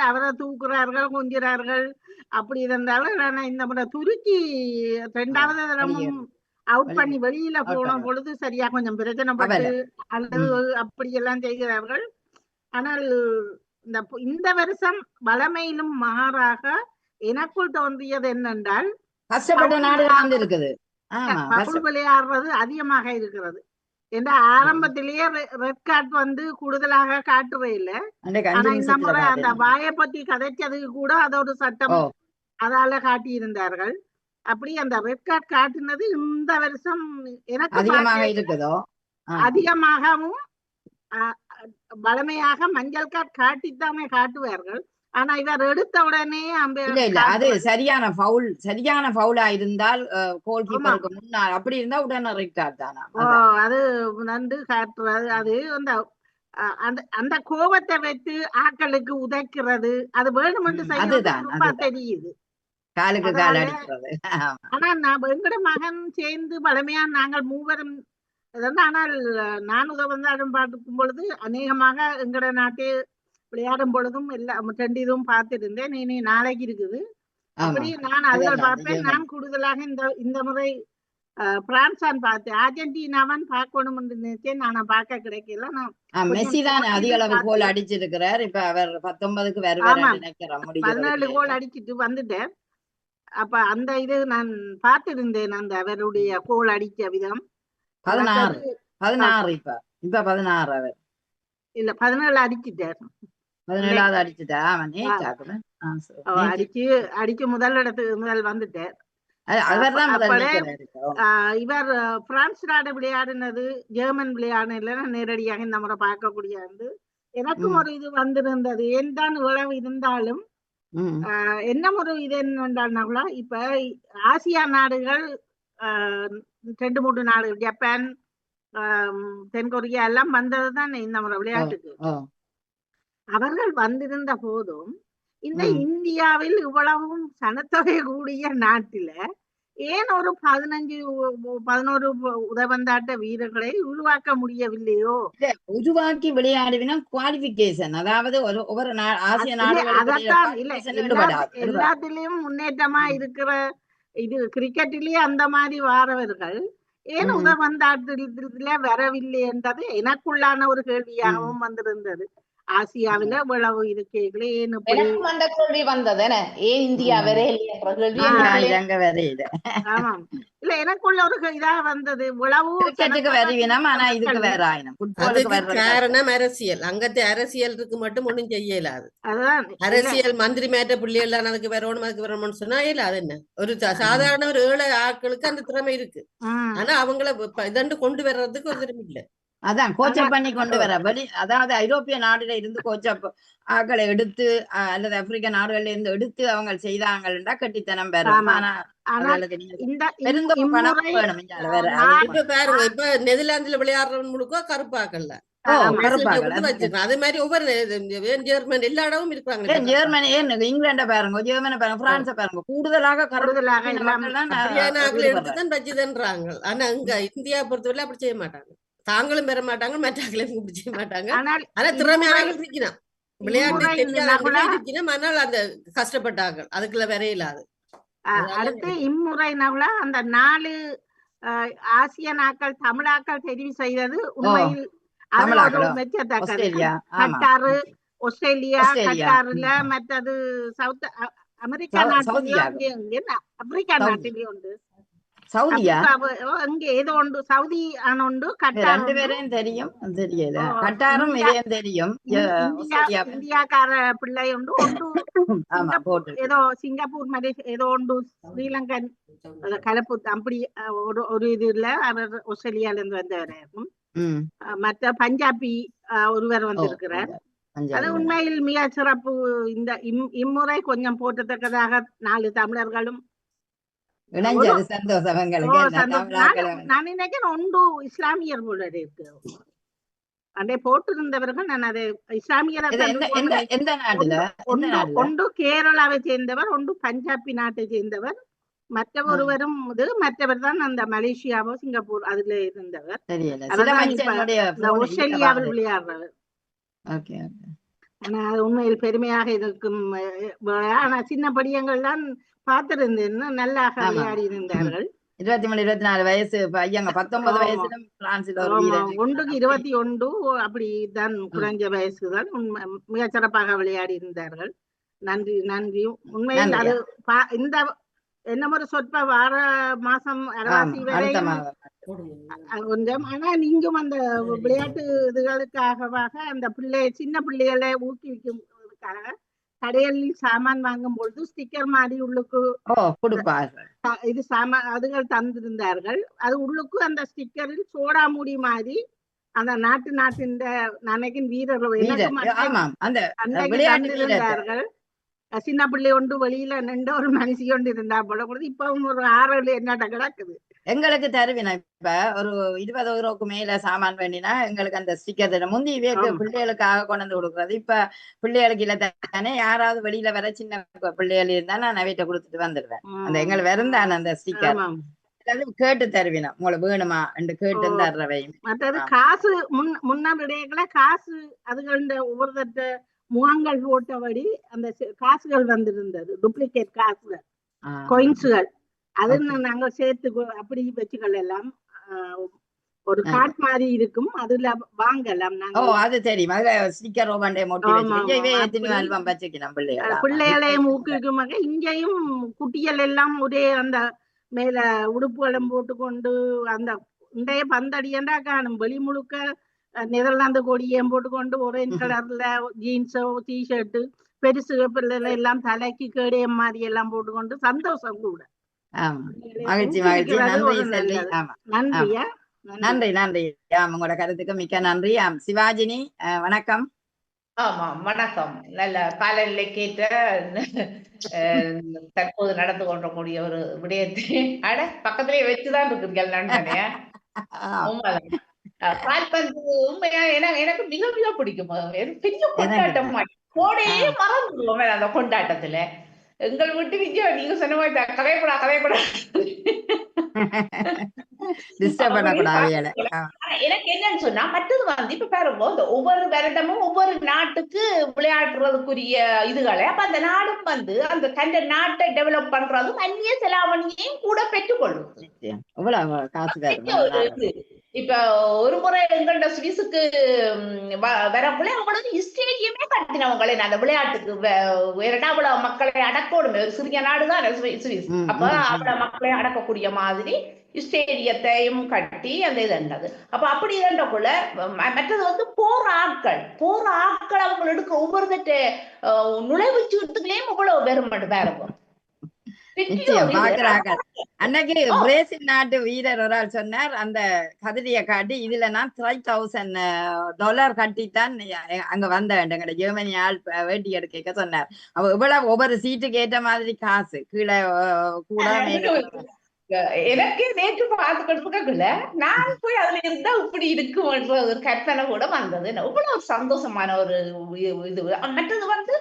அவரை தூக்குறார்கள், கொஞ்சிறார்கள். அப்படி இருந்தாலும் இந்த முறை துருக்கி 2வது தடமும் அவுட் பண்ணி வெளியில போன பொழுது சரியா கொஞ்சம் பிரச்சனைப்பட்டு அல்லது அப்படி எல்லாம் செய்கிறார்கள். ஆனால் இந்த வருஷம் வளமையிலும் மாறாக எனக்குள் தோன்றியது என்னென்றால், கஷ்டப்பட்ட நாடு இருக்குது, விளையாடுறது அதிகமாக இருக்கிறது. என்ற ஆரம்பத்திலேயே ரெட் கார்ட் கூடுதலாக காட்டுவே இல்லை. ஆனா இந்த முறை அந்த வாயை பத்தி கதைச்சதுக்கு கூட அதோட சட்டம் அதால காட்டி இருந்தார்கள். அப்படி அந்த ரெட் கார்ட் காட்டினது இந்த வருஷம் எனக்கு அதிகமாகவும் வளமையாக மஞ்சள் கார்ட் காட்டித்தானே காட்டுவார்கள். ஆனா இவர் எடுத்த உடனே அது சரியான பவுலா இருந்தால் கோல் கீப்பருக்கு முன்னால் அப்படி இருந்தா உடனே ரெட் கார்டு தானா அது நன்று காட்டுறது. அது அந்த கோபத்தை வைத்து ஆக்களுக்கு உதைக்கிறது அது வேணுமென்று செய்யறது தெரியுது, காலுக்கு கால் அடிக்கிறது. ஆனா நான் எங்கட மகன் சேர்ந்து வளமையா நாங்கள் மூவரும். ஆனால் நான் உதவந்தாடும் பார்க்கும் பொழுது அநேகமாக எங்கட நாட்டே விளையாடும் பொழுதும் எல்லாம் 2 இதுவும் பார்த்திருந்தேன். நீ நாளைக்கு இருக்குது. அப்படி நான் அதில் பார்ப்பேன். நான் கூடுதலாக இந்த முறை பிரான்ஸ் பார்த்தேன். அர்ஜென்டினாவான் பார்க்கணும் என்று நினைச்சேன். நான் பார்க்க கிடைக்கல. மெஸ்ஸி தான் அதிக அளவு கோல் அடிச்சிருக்கிறார். இப்ப அவர் 19க்கு நினைக்கிறேன், 17 கோல் அடிச்சிட்டு வந்துட்டேன். அப்ப அந்த இது நான் பார்த்திருந்தேன், அந்த அவருடைய கோல் அடிச்ச விதம். 16 இப்ப 16 அவர் இல்ல 17 அடிச்சுட்டார். 17வது அடிச்சுட்டா அடிச்சு முதல் வந்துட்டார். இவர் பிரான்ஸ் நாடு விளையாடினது ஜெர்மன் விளையாடுனதுல நேரடியாக இந்த முறை பார்க்கக்கூடிய எனக்கும் ஒரு இது வந்திருந்தது. ஏன் தான் உழவு இருந்தாலும் என்ன ஒரு இது என்னன்னா இப்ப ஆசியா நாடுகள் 2-3 நாடுகள் ஜப்பான், தென்கொரியா எல்லாம் வந்ததுதான் இந்த முறை விளையாட்டுக்கு. அவர்கள் வந்திருந்த போதும் இந்த இந்தியாவில் இவ்வளவும் சனத்தொகை கூடிய நாட்டில ஏன் ஒரு 15-11 உதவந்தாட்ட வீரர்களை உருவாக்க முடியவில்லையோ? உருவாக்கி விளையாடுவினா குவாலிபிகேஷன், அதாவது ஒவ்வொரு ஆசிய எல்லாத்திலயும் முன்னேற்றமா இருக்கிற இது கிரிக்கெட்டிலேயே அந்த மாதிரி வாரவர்கள் ஏன் உதவந்தாட்டத்துல வரவில்லை என்றது எனக்குள்ளான ஒரு கேள்வியாகவும் வந்திருந்தது. ஆசியாவில இவ்வளவு இருக்கீங்களே எனக்கும் அந்த கேள்வி வந்தது, ஏன் இந்தியா ஆமாம் இல்ல எனக்குள்ள ஒரு இதா வந்தது. இவ்வளவு வருவினம் ஆனா இதுக்கு வேற காரணம் அரசியல். அங்கத்து அரசியலுக்கு மட்டும் ஒண்ணும் செய்யலாது. அதான் அரசியல் மந்திரி மேட்ட பிள்ளைகள் அதுக்கு வரணும் அதுக்கு வரணும்னு சொன்னா இல்ல. அது என்ன ஒரு சாதாரண ஒரு 7 ஆட்களுக்கு அந்த திறமை இருக்கு. ஆனா அவங்கள இதண்டு கொண்டு வர்றதுக்கு ஒரு திறமை இல்ல. அதான் கோச்சப் பண்ணி கொண்டு வர அதாவது ஐரோப்பிய நாடுல இருந்து கோச்சப் ஆக்களை எடுத்து அல்லது ஆப்பிரிக்க நாடுகள்ல இருந்து எடுத்து அவங்க செய்தாங்கன்னா கட்டித்தனம் பெறும். பாருங்க இப்ப நெதர்லாந்துல விளையாடுறவன் முழுக்க கருப்பாக்கல்ல அதே மாதிரி ஒவ்வொரு ஜெர்மன் எல்லா இடமும் இருக்கிறாங்க. ஜெர்மனி இங்கிலாண்ட பாருங்க, ஜெர்மனி பாருங்க, பிரான்ஸ பாருங்க, கூடுதலாக எடுத்துதான் வச்சுதன்றாங்க. ஆனா இங்க இந்தியா பொறுத்தவரை அப்படி செய்ய மாட்டாங்க. தாங்களும் பெற மாட்டாங்க, மற்றாக்களையும் செய்ய மாட்டாங்க. ஆனா திறமையாக இருக்கிறான் விளையாட்டு தெரியாத, ஆனால் அந்த கஷ்டப்பட்டாங்க அதுக்குள்ள வரையிலாது. அடுத்து இம்முறை அந்த 4 ஆசிய நாட்கள் தமிழாக்கள் தெரிவு செய்தது உண்மையில் மெச்சத்தக்கது. கட்டாரு, ஆஸ்திரேலியா, கட்டாருல மற்றது சவுத் அமெரிக்கா நாட்டிலேயும் ஆப்பிரிக்கா நாட்டிலேயும் உண்டு. சவுதியா அங்கே ஏதோ ஒன்று சவுதி ஆனோண்டு ரெண்டு பேரையும் தெரியும். தெரியல கட்டாரும் இதையும் தெரியும். இந்தியாக்கார பிள்ளை உண்டு ஒன்று ஏதோ சிங்கப்பூர் மாதிரி ஏதோ ஒன்று ஸ்ரீலங்கன் கலப்பு அப்படி ஒரு இது இல்ல. அவர் ஆஸ்திரேலியால இருந்து வந்தவராகும். மற்ற பஞ்சாபி ஒருவர் வந்திருக்கிறார். அது உண்மையில் மிக சிறப்பு. இந்த இம்முறை கொஞ்சம் போற்றத்தக்கதாக 4 தமிழர்களும் சந்தோஷம். நான் நினைக்கிறேன் ஒன்று இஸ்லாமியர் போல இருக்கு அண்டே போட்டிருந்தவர்கள். நான் அதை இஸ்லாமியர் ஒன்று கேரளாவை சேர்ந்தவர், ஒன்று பஞ்சாபி நாட்டை சேர்ந்தவர், மற்றொருவரும் மற்றவர் தான் அந்த மலேசியாவோ சிங்கப்பூர் அதுல இருந்தவர். ஆஸ்திரேலியாவில் விளையாடுறவர். ஆனா அது உண்மையில் பெருமையாக இருக்கும். ஆனா சின்ன படியங்கள் தான் பார்த்திருந்தேன், நல்லா விளையாடி இருந்தார்கள். 23-24 வயசு பையங்க, 19 வயசுல ஒன்றுக்கு 21 அப்படிதான் குறைஞ்ச வயசுதான். மிக சிறப்பாக விளையாடி இருந்தார்கள். நன்றி நன்றி. உண்மையில் அது இந்த என்ன ஒரு சொற்ப வார மாசம் அரவாசி வரை கொஞ்சம். ஆனா நீங்களும் அந்த விளையாட்டு இதுகளுக்காக அந்த சின்ன பிள்ளைகளை ஊக்குவிக்கிறதுக்காக கடைகளில் சாமான் வாங்கும் பொழுது ஸ்டிக்கர் மாதிரி உள்ளுக்கு இது சாமான் அதுகள் தந்திருந்தார்கள். அது உள்ளுக்கு அந்த ஸ்டிக்கரில் சோடா மூடி மாதிரி அந்த நாட்டின் நினைக்கின் வீரர்கள் தந்திருந்தார்கள். சின்ன பிள்ளை ஒன்று வெளியில நின்று ஒரு மனுஷி கொண்டு இருந்தா போல கூட. இப்பவும் ஒரு 6 என்னட்ட கிடக்குது. எங்களுக்கு தருவினா இப்ப ஒரு 20 ரூபாய்க்கு மேல சாமான் வேண்டினா எங்களுக்கு அந்த ஸ்டிக்கர் தரும். முந்தி பிள்ளைகளுக்காக கொண்டு கொடுக்குறது. இப்ப பிள்ளைகளுக்கு இல்ல தானே, யாராவது வெளியில வர சின்ன பிள்ளைகள் இருந்தா நான் வீட்டை கொடுத்துட்டு வந்துடுவேன். அந்த எங்களுக்கு வெறுந்தான அந்த ஸ்டிக்கர் கேட்டு தருவினா உங்களுக்கு வேணுமா என்று கேட்டு தர்றவை. மற்றது காசு முன்ன விடையங்கள காசு அதுகள ஒவ்வொருத்த முகங்கள் போட்டபடி அந்த காசுகள் வந்திருந்தது. டூப்ளிகேட் காசுகள், கொயின்ஸுகள். அது நாங்க சேர்த்து அப்படி வச்சுக்கலாம். ஒரு கார்ட் மாதிரி இருக்கும், அதுல வாங்கலாம். அது தெரியும். பிள்ளைகளையும் ஊக்குவிக்கும். இங்கேயும் குட்டிகள் எல்லாம் ஒரே அந்த மேல உடுப்புகளும் போட்டுக்கொண்டு அந்த இன்றைய பந்தடியண்டா காணும். வெளி முழுக்க நெதர்லாந்து கொடியும் போட்டுக்கொண்டு ஒரேஞ்ச் கலர்ல ஜீன்ஸோ டிஷர்ட் பெருசு பிள்ளைல எல்லாம் தலைக்கு கேடயம் மாதிரி எல்லாம் போட்டுக்கொண்டு சந்தோஷம் கூட. மகிழ்ச்சி மகிழ்ச்சி. நன்றியா. நன்றி நன்றி. உங்களோட கருத்துக்கு மிக்க நன்றி. சிவாஜினி வணக்கம். ஆமா, வணக்கம். நல்ல காலநிலை கேட்ட தற்போது நடந்து கொண்டக்கூடிய ஒரு விடயத்தை பக்கத்திலேயே வச்சுதான் இருக்கிறீர்கள் நண்பனே. உண்மைதான். கால்பந்து உண்மையா எனக்கு மிக மிக பிடிக்கும். பெரிய கொண்டாட்டம் கோடையே மறந்துடுவோமே அந்த கொண்டாட்டத்துல. எங்கள் வீட்டு விஜய் நீங்க சொன்ன மாதிரி கதையக்கூடா எனக்கு என்னன்னு சொன்னா மற்றது வந்து இப்ப பாருங்க இந்த ஒவ்வொரு வருடமும் ஒவ்வொரு நாட்டுக்கு விளையாடுறதுக்குரிய இதுகளை அப்ப அந்த நாடும் வந்து அந்த தன் நாட்டை டெவலப் பண்றதும் அந்நிய செலாவணியையும் கூட பெற்றுக்கொள்ளும். இப்ப ஒரு முறை எங்கள்ட சுவிஸுக்கு வரக்குள்ள அவங்களுக்கு ஸ்டேடியமே கட்டினவங்களே அந்த விளையாட்டுக்கு அவ்வளவு மக்களை அடக்கணும். ஒரு சிறிய நாடுதான் சுவிஸ். அப்ப அவ்வளவு மக்களை அடக்கக்கூடிய மாதிரி ஸ்டேடியத்தையும் கட்டி அந்த இது இருந்தது. அப்ப அப்படி இருந்தக்குள்ள மற்றது வந்து போற ஆட்கள் அவங்க எடுக்க ஒவ்வொரு நுழைவு சீட்டுகளையும் இவ்வளவு வேறுபாடு அன்னைக்கு பிரேசில் நாட்டு வீரர் ஒரு ஆள் சொன்னார், அந்த கதிரிய காட்டி இதுல நான் $3,000 கட்டித்தான் அங்க வந்தேன் ஜெர்மனி ஆள் வேட்டி எடுக்க சொன்னார். அவ இவ்வளவு ஒவ்வொரு சீட்டுக்கு ஏற்ற மாதிரி காசு கீழே கூட எனக்கு நேற்று பார்த்துக்கிட்டு நான் போய் அதுல இருந்தா இப்படி இருக்குன்ற ஒரு கற்பனை கூட வந்தது. இவ்வளவு சந்தோஷமான ஒரு இது. மற்றது வந்து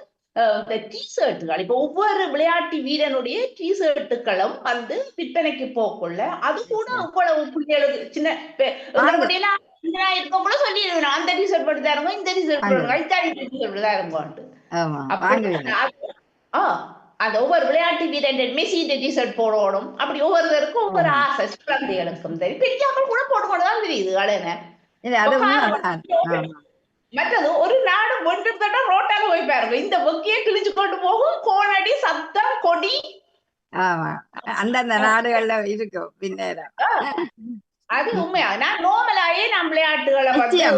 டிஷர்ட்டுகள் இப்ப ஒவ்வொரு விளையாட்டு வீரனுடைய டிஷர்ட்டுகளும் வந்து விற்பனைக்கு போக்குள்ள அது கூட இவ்வளவு பிள்ளைகளுக்கு சின்ன இருக்க கூட சொல்லி அந்த டிஷர்ட் போட்டு தான் இருக்கும், இந்த டிஷர்ட் போடுங்க, டிஷர்ட் தான் இருக்கும். அந்த ஒவ்வொரு விளையாட்டு வீரன் மெஸ்ஸி டிஷர்ட் போடணும். அப்படி ஒவ்வொருத்தருக்கும் ஒவ்வொரு ஆசை. குழந்தைகளுக்கும் சரி பெரியாக்கள் கூட போட்டுக்கொண்டுதான் தெரியுது அழன. மற்றது ஒரு நாடு ஒன்று தட்டா ரோட்டால போய் பாருங்க, இந்த பொக்கியை கிழிச்சு கொண்டு போகும், கோணடி சத்தம் கொடி அந்தந்த நாடுகள்ல இருக்கும் பின்னேரம். அது உண்மையா நான் நோமலாயே நான் விளையாட்டுகளை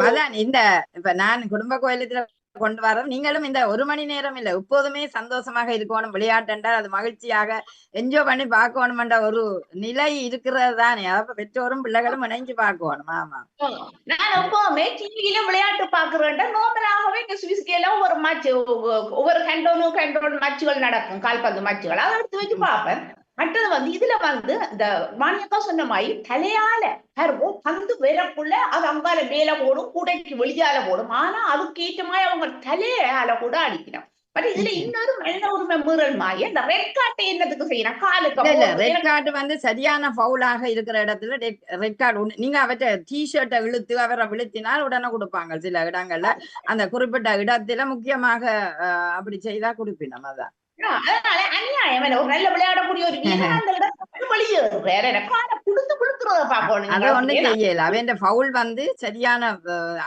அதான் இந்த இப்ப நான் குடும்ப கோயிலத்துல கொண்டு வரோம். நீங்களும் இந்த 1 மணி நேரம் இல்ல எப்போதுமே சந்தோஷமாக இருக்கணும். விளையாட்டுன்றால் அது மகிழ்ச்சியாக என்ஜாய் பண்ணி பார்க்கணும்ன்ற ஒரு நிலை இருக்கிறது தானே. அப்ப பெற்றோரும் பிள்ளைகளும் இணைஞ்சு பார்க்கணும். ஆமா, நான் எப்பவுமே டிவியில விளையாட்டு பாக்குறேன். நோமலாகவே இங்க சுவிஸ்கேல ஒரு மேட்ச் ஒவ்வொரு கண்டோன் மேட்சுகள் நடக்கும், கால்பந்து மேட்சுகள் அதை எடுத்து வச்சு பார்ப்பேன். மற்றது வந்து இதுல வந்து இந்த மானியக்கா சொன்ன மாதிரி தலையால பந்து வரக்குள்ள அது அங்கால மேல போடும், கூடைக்கு வெளியால போடும். ஆனா அதுக்கு ஏற்ற மாதிரி அவங்க தலையால கூட அடிக்கணும். பட் இதுல இன்னொரு மனித உரிமை மீறல் மாதிரி இந்த ரெட் கார்டு என்னதுக்கு செய்யணும், காலுக்கு ரெட் கார்டு வந்து சரியான பவுலாக இருக்கிற இடத்துல ரெட் கார்டு நீங்க அவற்றை டிஷர்ட்டை இழுத்து அவரை விழுத்தினால் உடனே கொடுப்பாங்க. சில இடங்கள்ல அந்த குறிப்பிட்ட இடத்துல முக்கியமாக அப்படி செய்தா கொடுப்பினோம். அதான் அதனால அநியாயம். ஒரு நல்ல விளையாடக்கூடிய ஒரு வீரர் அந்த இடத்துல வெளியேறும், வேற காலை புடுந்து புடுத்துறத பாக்கணும். அதை ஒண்ணு செய்யல. அவன் பவுல் வந்து சரியான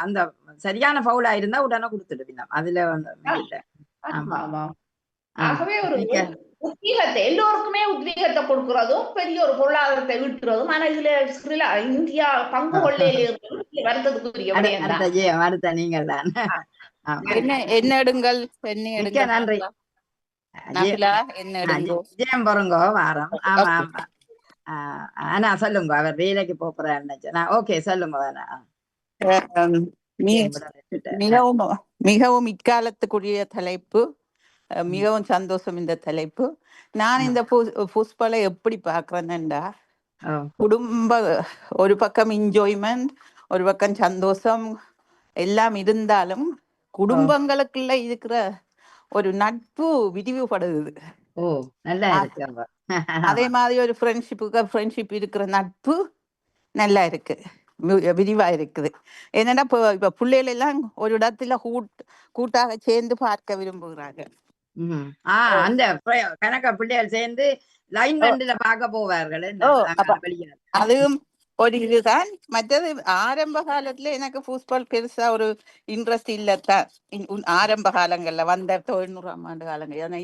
அந்த சரியான பவுலா இருந்தா உடனே கொடுத்துடுவினா அதுல ஆகவே ஒரு உத்வேகத்தை எல்லோருக்குமே உத்வேகத்தை கொடுக்கறதும் பெரிய ஒரு பொருளாதாரத்தை ஈட்டுறதும். ஆனா இதுல இந்தியா பங்கு கொள்ளையில வருத்தத்துக்குரிய வருத்த நீங்கள் தான் என்ன எடுங்கள் நன்றி விஜயம் பொறுங்கோ வாரம். ஆமா ஆமா ஆனா சொல்லுங்க அவர் வேலைக்கு போறேன்னு. ஓகே சொல்லுங்க. மிகவும் இக்காலத்துக்குரிய தலைப்பு, மிகவும் சந்தோஷம் இந்த தலைப்பு. நான் இந்த புஷ்பலை எப்படி பாக்குறேன்னா, குடும்ப ஒரு பக்கம் என்ஜாய்மெண்ட், ஒரு பக்கம் சந்தோஷம் எல்லாம் இருந்தாலும் குடும்பங்களுக்குள்ள இருக்கிற ஒரு நட்பு விரிவுபடுது. அதே மாதிரி ஒரு ஃப்ரெண்ட்ஷிப் இருக்கிற நட்பு நல்லா இருக்கு, விரிவா இருக்குது. என்னன்னா இப்ப பிள்ளைகள் எல்லாம் ஒரு இடத்துல கூட்டாக சேர்ந்து பார்க்க விரும்புகிறாங்க. அந்த கணக்க பிள்ளைகள் சேர்ந்து லைன் வண்டில பார்க்க போவார்கள். அதுவும் ஒரு இதுதான். மற்றது ஆரம்ப காலத்துல எனக்கு ஃபுட்பால் பெருசா ஒரு இன்ட்ரெஸ்ட் இல்லத்தான். ஆரம்ப காலங்கள்ல வந்த 90ஆம் ஆண்டு காலங்கள். ஆனா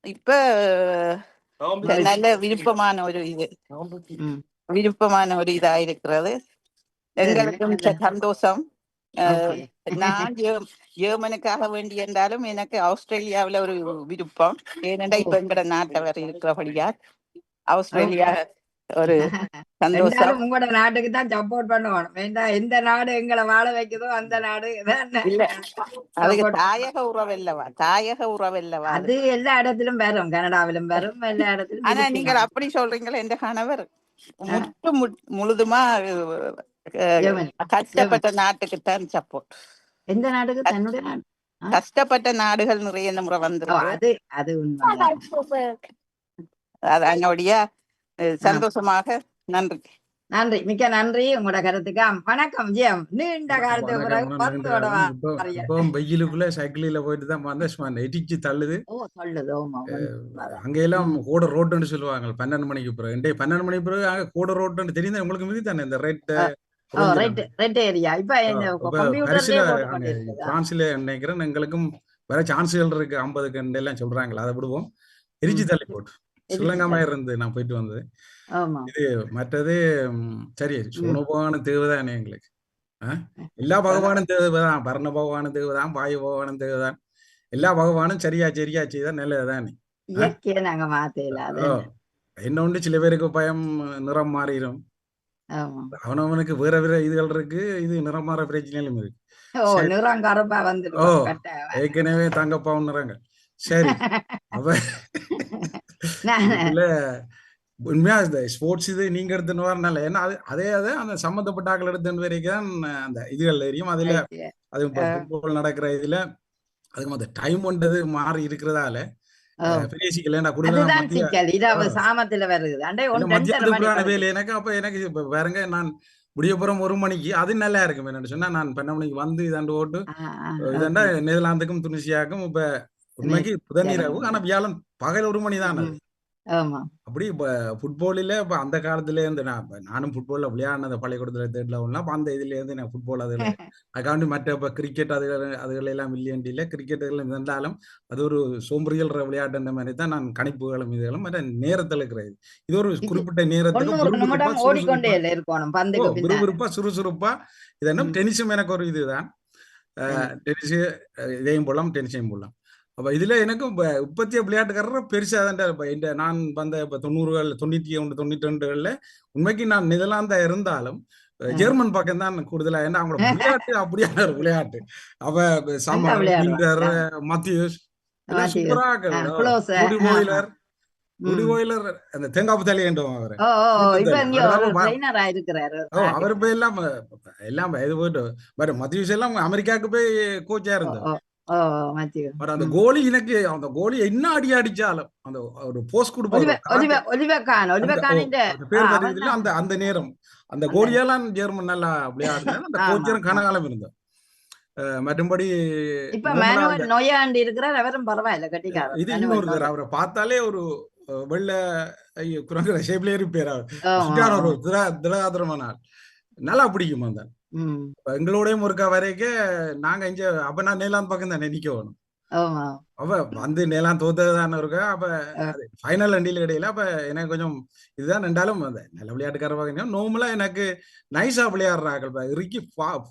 இப்ப நல்ல விருப்பமான ஒரு இதா இருக்கிறது. எங்களுக்கும் சந்தோஷம். நான் ஜெர்மனுக்காக வேண்டி என்றாலும் எனக்கு ஆஸ்திரேலியாவில ஒரு விருப்பம். ஏனென்றா இப்ப எங்கட நாட்டவர் இருக்கிறபடியா ஆஸ்திரேலியா ஒரு சந்தோஷம். எல்லாரும் உங்களோட நாட்டுக்கு தான் சப்போர்ட் பண்ணுவோம். வேண்டாம், எந்த நாடு எங்களை வாழ வைக்குதோ அந்த நாடு இல்ல, அதுக்கு தாயக உறவல்லவா, தாயக உறவல்லவா, அது எல்லா இடத்திலும் வரும், கனடாவிலும் வரும், எல்லா இடத்திலும். ஆனா நீங்கள் அப்படி சொல்றீங்களா? என்ற கணவர் முழுதுமா கஷ்டப்பட்ட நாட்டுக்குத்தான் சப்போர்ட். எந்த நாட்டுக்கு? தன்னுடைய நாடு. கஷ்டப்பட்ட நாடுகள் நிறைய இந்த முறை வந்திருக்கு. அது உண்மை. அது என்னுடைய சந்தோஷமாக. நன்றி, நன்றி, மிக்க நன்றி உங்களோட கருத்துக்கு. வணக்கம் ஜியம். நீண்ட காலத்துக்கு பிறகு வெயிலுக்குள்ள சைக்கிள்ல போயிட்டு தான் வந்தேன். எட்டிச்சு தள்ளுது. சொல்லுது. அங்கெல்லாம் கூட ரோட்டுன்னு சொல்லுவாங்க 12 மணிக்கு பிறகு. 12 மணிக்கு பிறகு அங்க கூட ரோட்டுன்னு தெரியும் உங்களுக்கு. மீது தானே இந்த ரெட் ஏரியா இப்ப பிரான்ஸ்ல நினைக்கிறேன். எங்களுக்கும் வேற சான்ஸ்கள் இருக்கு 50 கண்டு எல்லாம் சொல்றாங்களா, அதை விடுவோம். எரிச்சு தள்ளி போட்டு ஸ்ரீலங்காமா இருந்து நான் போயிட்டு வந்தது. இது மற்றது சரி, சோன பகவானும் தேவைதானே எங்களுக்கு. எல்லா பகவானும் தேவைதான், பரண பகவானும் தேவைதான், வாயு பகவானும் தேவைதான். எல்லா பகவானும் சரியா செய்தான் நல்லதுதானே. இன்னொன்று சில பேருக்கு பயம் நிறம் மாறிடும். அவனவனுக்கு வேற வேற இதுகள் இருக்கு. இது நிறம் மாற பிரச்சனையும் இருக்கு. ஏற்கனவே தங்கப்பாவும் நிறங்கள். சரி, அவ உண்மையா இந்த ஸ்போர்ட்ஸ் இது நீங்க எடுத்துன்னு வரனால, ஏன்னா அதே அந்த சம்பந்தப்பட்ட ஆக்கள் எடுத்துன்னு வரைக்கும் அந்த இதுகள் தெரியும். அதுல அது ஃபுட்பால் நடக்கிற இதுல அதுக்கு அந்த டைம் ஒன்றது மாறி இருக்கிறதால வேலை எனக்கு. அப்ப எனக்கு பாருங்க, நான் முடியப்புறம் 1 மணிக்கு அது நல்லா இருக்கும். என்னன்னு சொன்னா, நான் 12 மணிக்கு வந்து இதாண்டு ஓட்டு இதாண்டா நெதர்லாந்துக்கும் துனிசியாவுக்கும் இப்ப உண்மைக்கு புதநீரவு. ஆனா வியாழன் பகல் 1 மணி தான். அப்படி ஃபுட்பாலில் இப்போ அந்த காலத்துல இருந்து நானும் ஃபுட்பாலில் விளையாடினது பள்ளிக்கூடத்துல 3rd லெவல்னா. அப்போ அந்த இதுல இருந்து நான் ஃபுட்பால் அதில் அதுக்காண்டி மற்ற இப்போ கிரிக்கெட் அதுகள் எல்லாம் இல்லையண்டில்லை. கிரிக்கெட் இருந்தாலும் அது ஒரு சோம்பரியல் விளையாட்டுன்ற மாதிரி தான் நான் கணிப்புகளும் இதுகளும் மற்ற நேரத்தில் இருக்கிறது. இது ஒரு குறிப்பிட்ட நேரத்துக்கு விறுவிறுப்பா சுறுசுறுப்பா. இது என்ன டென்னிஸும் எனக்கு ஒரு இதுதான். டென்னிஸ் இதையும் போடலாம், டென்னிஸையும் போடலாம். அப்ப இதுல எனக்கு உற்பத்திய விளையாட்டுக்காரர் பெருசா தான். நான் வந்த இப்ப 90கள் 91 92கள்ல உண்மைக்கு நான் நெதர்லாந்தா இருந்தாலும் ஜெர்மன் பக்கம் தான் கூடுதலா. ஏன்னா அவங்களோட விளையாட்டு அப்படியான ஒரு விளையாட்டு. அவ மத்தியூஸ் சூப்பராக அந்த தேங்காப்பு தலையன்றோம் அவரு. அவரு போய் எல்லாம் இது போயிட்டு மத்தியூஸ் எல்லாம் அமெரிக்காவுக்கு போய் கோச்சா இருந்தார். அந்த கோலி எனக்கு அந்த கோலி என்ன அடி அடிச்சாலும் அந்த ஒரு போஸ்ட் கொடுப்பாங்க. அந்த நேரம் அந்த கோலியெல்லாம் ஜெர்மன் நல்லா விளையாடுனாங்க. அந்த கோச்சரும் கனகாலம் இருந்தோம். மற்றும்படி இது இன்னொருத்தர் அவரை பார்த்தாலே ஒரு வெள்ள குரங்குற ஷேப்ல இருப்பார். அவர் ஒரு திராதரமான நல்லா பிடிக்கும். அந்த எங்களோடய ஒருக்கா வரைக்கும் நாங்க இங்க அப்ப நான் நேலாந்து பக்கம் தானே நிக்க வேணும். அப்ப வந்து நேலாம் தோத்ததான இருக்கா. அப்ப ஃபைனல் அண்டியில இடையில அப்ப எனக்கு கொஞ்சம் இதுதான் ரெண்டாலும் நல்ல விளையாட்டுக்கார நோமலா எனக்கு நைஸா விளையாடுறாங்க. இறுக்கி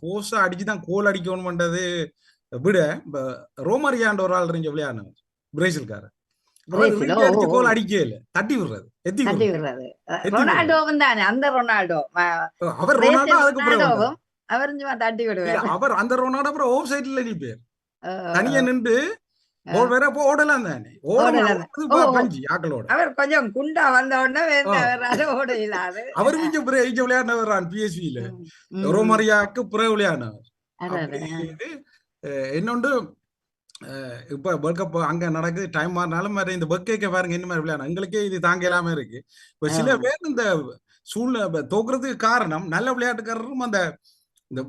போர்ஸா அடிச்சுதான் கோல் அடிக்கணும்ன்றது விட ரோமரியாண்ட ஒரு ஆள் இருந்து விளையாடணும் பிரேசில்காரர். கோல் அடிக்கவே இல்லை, தட்டி விடுறது, எத்தி விடுறது. அவர் ரொனால்டோ அதுக்கு அவர் அந்த ரொனால்டோ அப்புறம் ஓஃப் சைட்ல நிப்பார். தனியா நின்று கோல் வேற ஓடலாம் தானே. அவர் கொஞ்சம் குண்டா வந்த உடனே அவர் விளையாடினவர் பிஎஸ்வில ரோமரியாவுக்கு புற விளையாடினவர். இன்னொன்று இப்ப வேர்ல்ட் கப் அங்க நடக்குது, டைம் மாறினாலும் இந்த பக்கேக்க பாருங்க என்ன மாதிரி விளையாடும். எங்களுக்கே இது தாங்க இல்லாம இருக்கு. இப்ப சில பேர் இந்த சூழ்நிலை தோக்குறதுக்கு காரணம் நல்ல விளையாட்டுக்காரரும் அந்த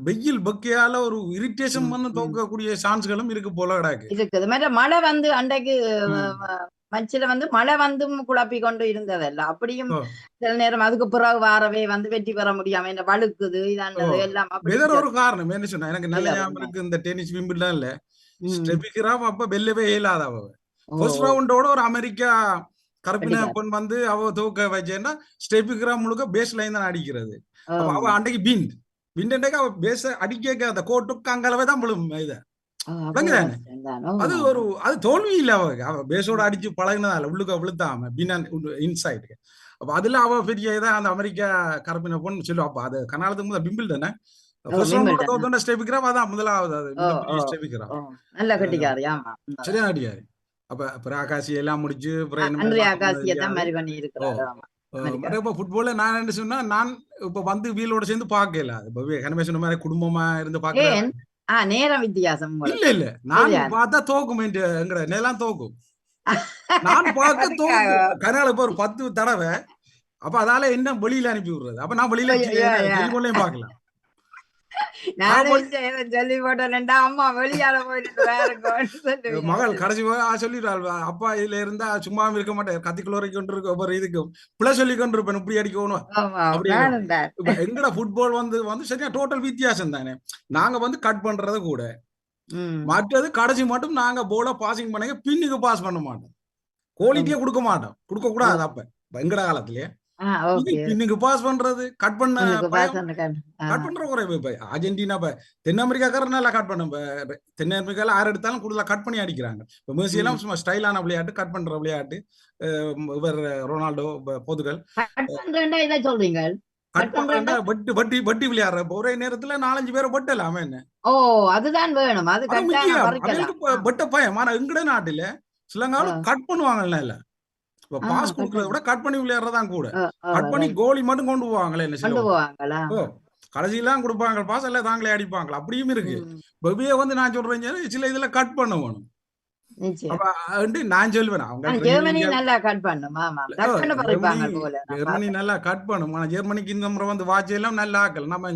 வெயில் பக்கையால ஒரு இரிட்டேஷன் வந்து தோக்கக்கூடிய சான்ஸ்களும் இருக்கு போல இருக்குது. மழை வந்து அன்றைக்கு மச்சில வந்து மழை வந்தும் குழப்பி கொண்டு இருந்ததல்ல. அப்படியும் சில நேரம் அதுக்கு பிறகு வாரவே வந்து வெற்றி பெற முடியாம இந்த வழுக்குது இதாண்டது எல்லாம் ஒரு காரணம். என்ன சொன்னா எனக்கு நல்ல ஞாபகம் இருக்கு. இந்த டென்னிஸ் விம்பிள்டன் இல்ல ஸ்டெபிகிராம் அப்ப வெல்லவே இயலாத. அவ ஃபர்ஸ்ட் ரவுண்டோட ஒரு அமெரிக்கா கருப்பின பொன் வந்து அவ தோக்க வச்சேன்னா ஸ்டெபிகிராம் முழுக்க பேஸ் லைன் தான் அடிக்கிறது. அவ அன்றைக்கு விண்டன்டைக்கு அவ பேச அடிக்க அந்த கோட்டுக்கு அங்களவே தான் விழும். இத அது ஒரு அது தோல்வி இல்ல. அவ பேஸோட அடிச்சு பழகினதால உள்ளுக்க விழுத்தாம இன்சைடுக்கு அப்ப அதுல அவ பெரிய இதான் அந்த அமெரிக்கா கரப்பின பொண்ணு சொல்லுவா. அப்ப அது கனாலத்துக்கு முதல் பிம்பிள் தானே ஃபர்ஸ்ட் ரவுண்ட் தோத்தோட ஸ்டெபிக்கிறா. அதான் முதலாவது அது ஸ்டெபிக்கிறா. நல்ல கட்டிக்காரி. ஆமா, சரியா கட்டிக்காரி. அப்ப ஆகாசி எல்லாம் முடிச்சு ஃபுட்பால்ல நான் என்ன சொன்னா, நான் இப்ப வந்து வீலோட சேர்ந்து பார்க்கல. கனவே சொன்ன மாதிரி குடும்பமா இருந்து பார்க்க நேரம் வித்தியாசம் இல்ல. நான் பார்த்தா தோக்கும், எங்கட நேரம் தோக்கும். நான் பார்க்க தோக்கும் கனால இப்ப ஒரு 10 தடவை. அப்ப அதால என்ன வெளியில அனுப்பி விடுறது. அப்ப நான் வெளியில டெலிபோன்லயும் பார்க்கலாம். சொல்லி போட்டேன் அம்மா வெளியால போயிட்டு மகள் கடைசி சொல்லிடுறாள், அப்பா இதுல இருந்தா சும்மா இருக்க மாட்டேன், கத்திக்குள்ள கொண்டு இருக்க ஒவ்வொரு இதுக்கும் பிள்ளை சொல்லி கொண்டு இருப்பேன், இப்படி அடிக்கணும் அப்படி. எங்கட ஃபுட்பால் வந்து சரியா டோட்டல் வித்தியாசம் தானே. நாங்க வந்து கட் பண்றது கூட, மற்றது கடைசி மட்டும் நாங்க போல பாசிங் பண்ண பின்னுக்கு பாஸ் பண்ண மாட்டோம், குவாலிட்டியா கொடுக்க மாட்டோம், கொடுக்க கூடாது. அப்ப எங்கட காலத்திலேயே பின்னுக்கு பாஸ் பண்றது, கட் பண்ற குறைவு. இப்ப அர்ஜென்டினா தென் அமெரிக்காக்காரர் நல்லா கட் பண்ண, தென் அமெரிக்கால யார் எடுத்தாலும் கூடுதலா கட் பண்ணி அடிக்கிறாங்க. இப்ப மெர்சி எல்லாம் சும்மா ஸ்டைலான விளையாட்டு, கட் பண்ற விளையாட்டு. இவர் ரொனால்டோ போர்த்துகல் சொல்றீங்க கட் பண்றா வட்டி விளையாடுற ஒரே நேரத்துல 4-5 பேரை வெட்டலாம என்ன. அதுதான் வேணும், அது வெட்ட பயம். ஆனா எங்கட நாட்டுல சிலங்காலும் கட் பண்ணுவாங்கல்ல, இல்ல பாஸ் கொடுக்கறத விட கட் பண்ணி விளையாடுறதான் கூட. கட் பண்ணி கோலி மட்டும் கொண்டு போவாங்களே, என்ன சொல்லுவாங்களா, கடைசியெல்லாம் கொடுப்பாங்க பாஸ், எல்லாம் தாங்களே அடிப்பாங்களா, அப்படியும் இருக்கு. வெவ்வேறு வந்து நான் சொல்றேன் சில இதுல கட் பண்ண வேணும். நான் சொல்லுவேன் ஜெர்மனி நல்லா கட் பண்ணும். ஆனா ஜெர்மனிக்கு இந்த முறை வந்து வாட்ச் எல்லாம் நல்ல ஆக்கள். நம்ம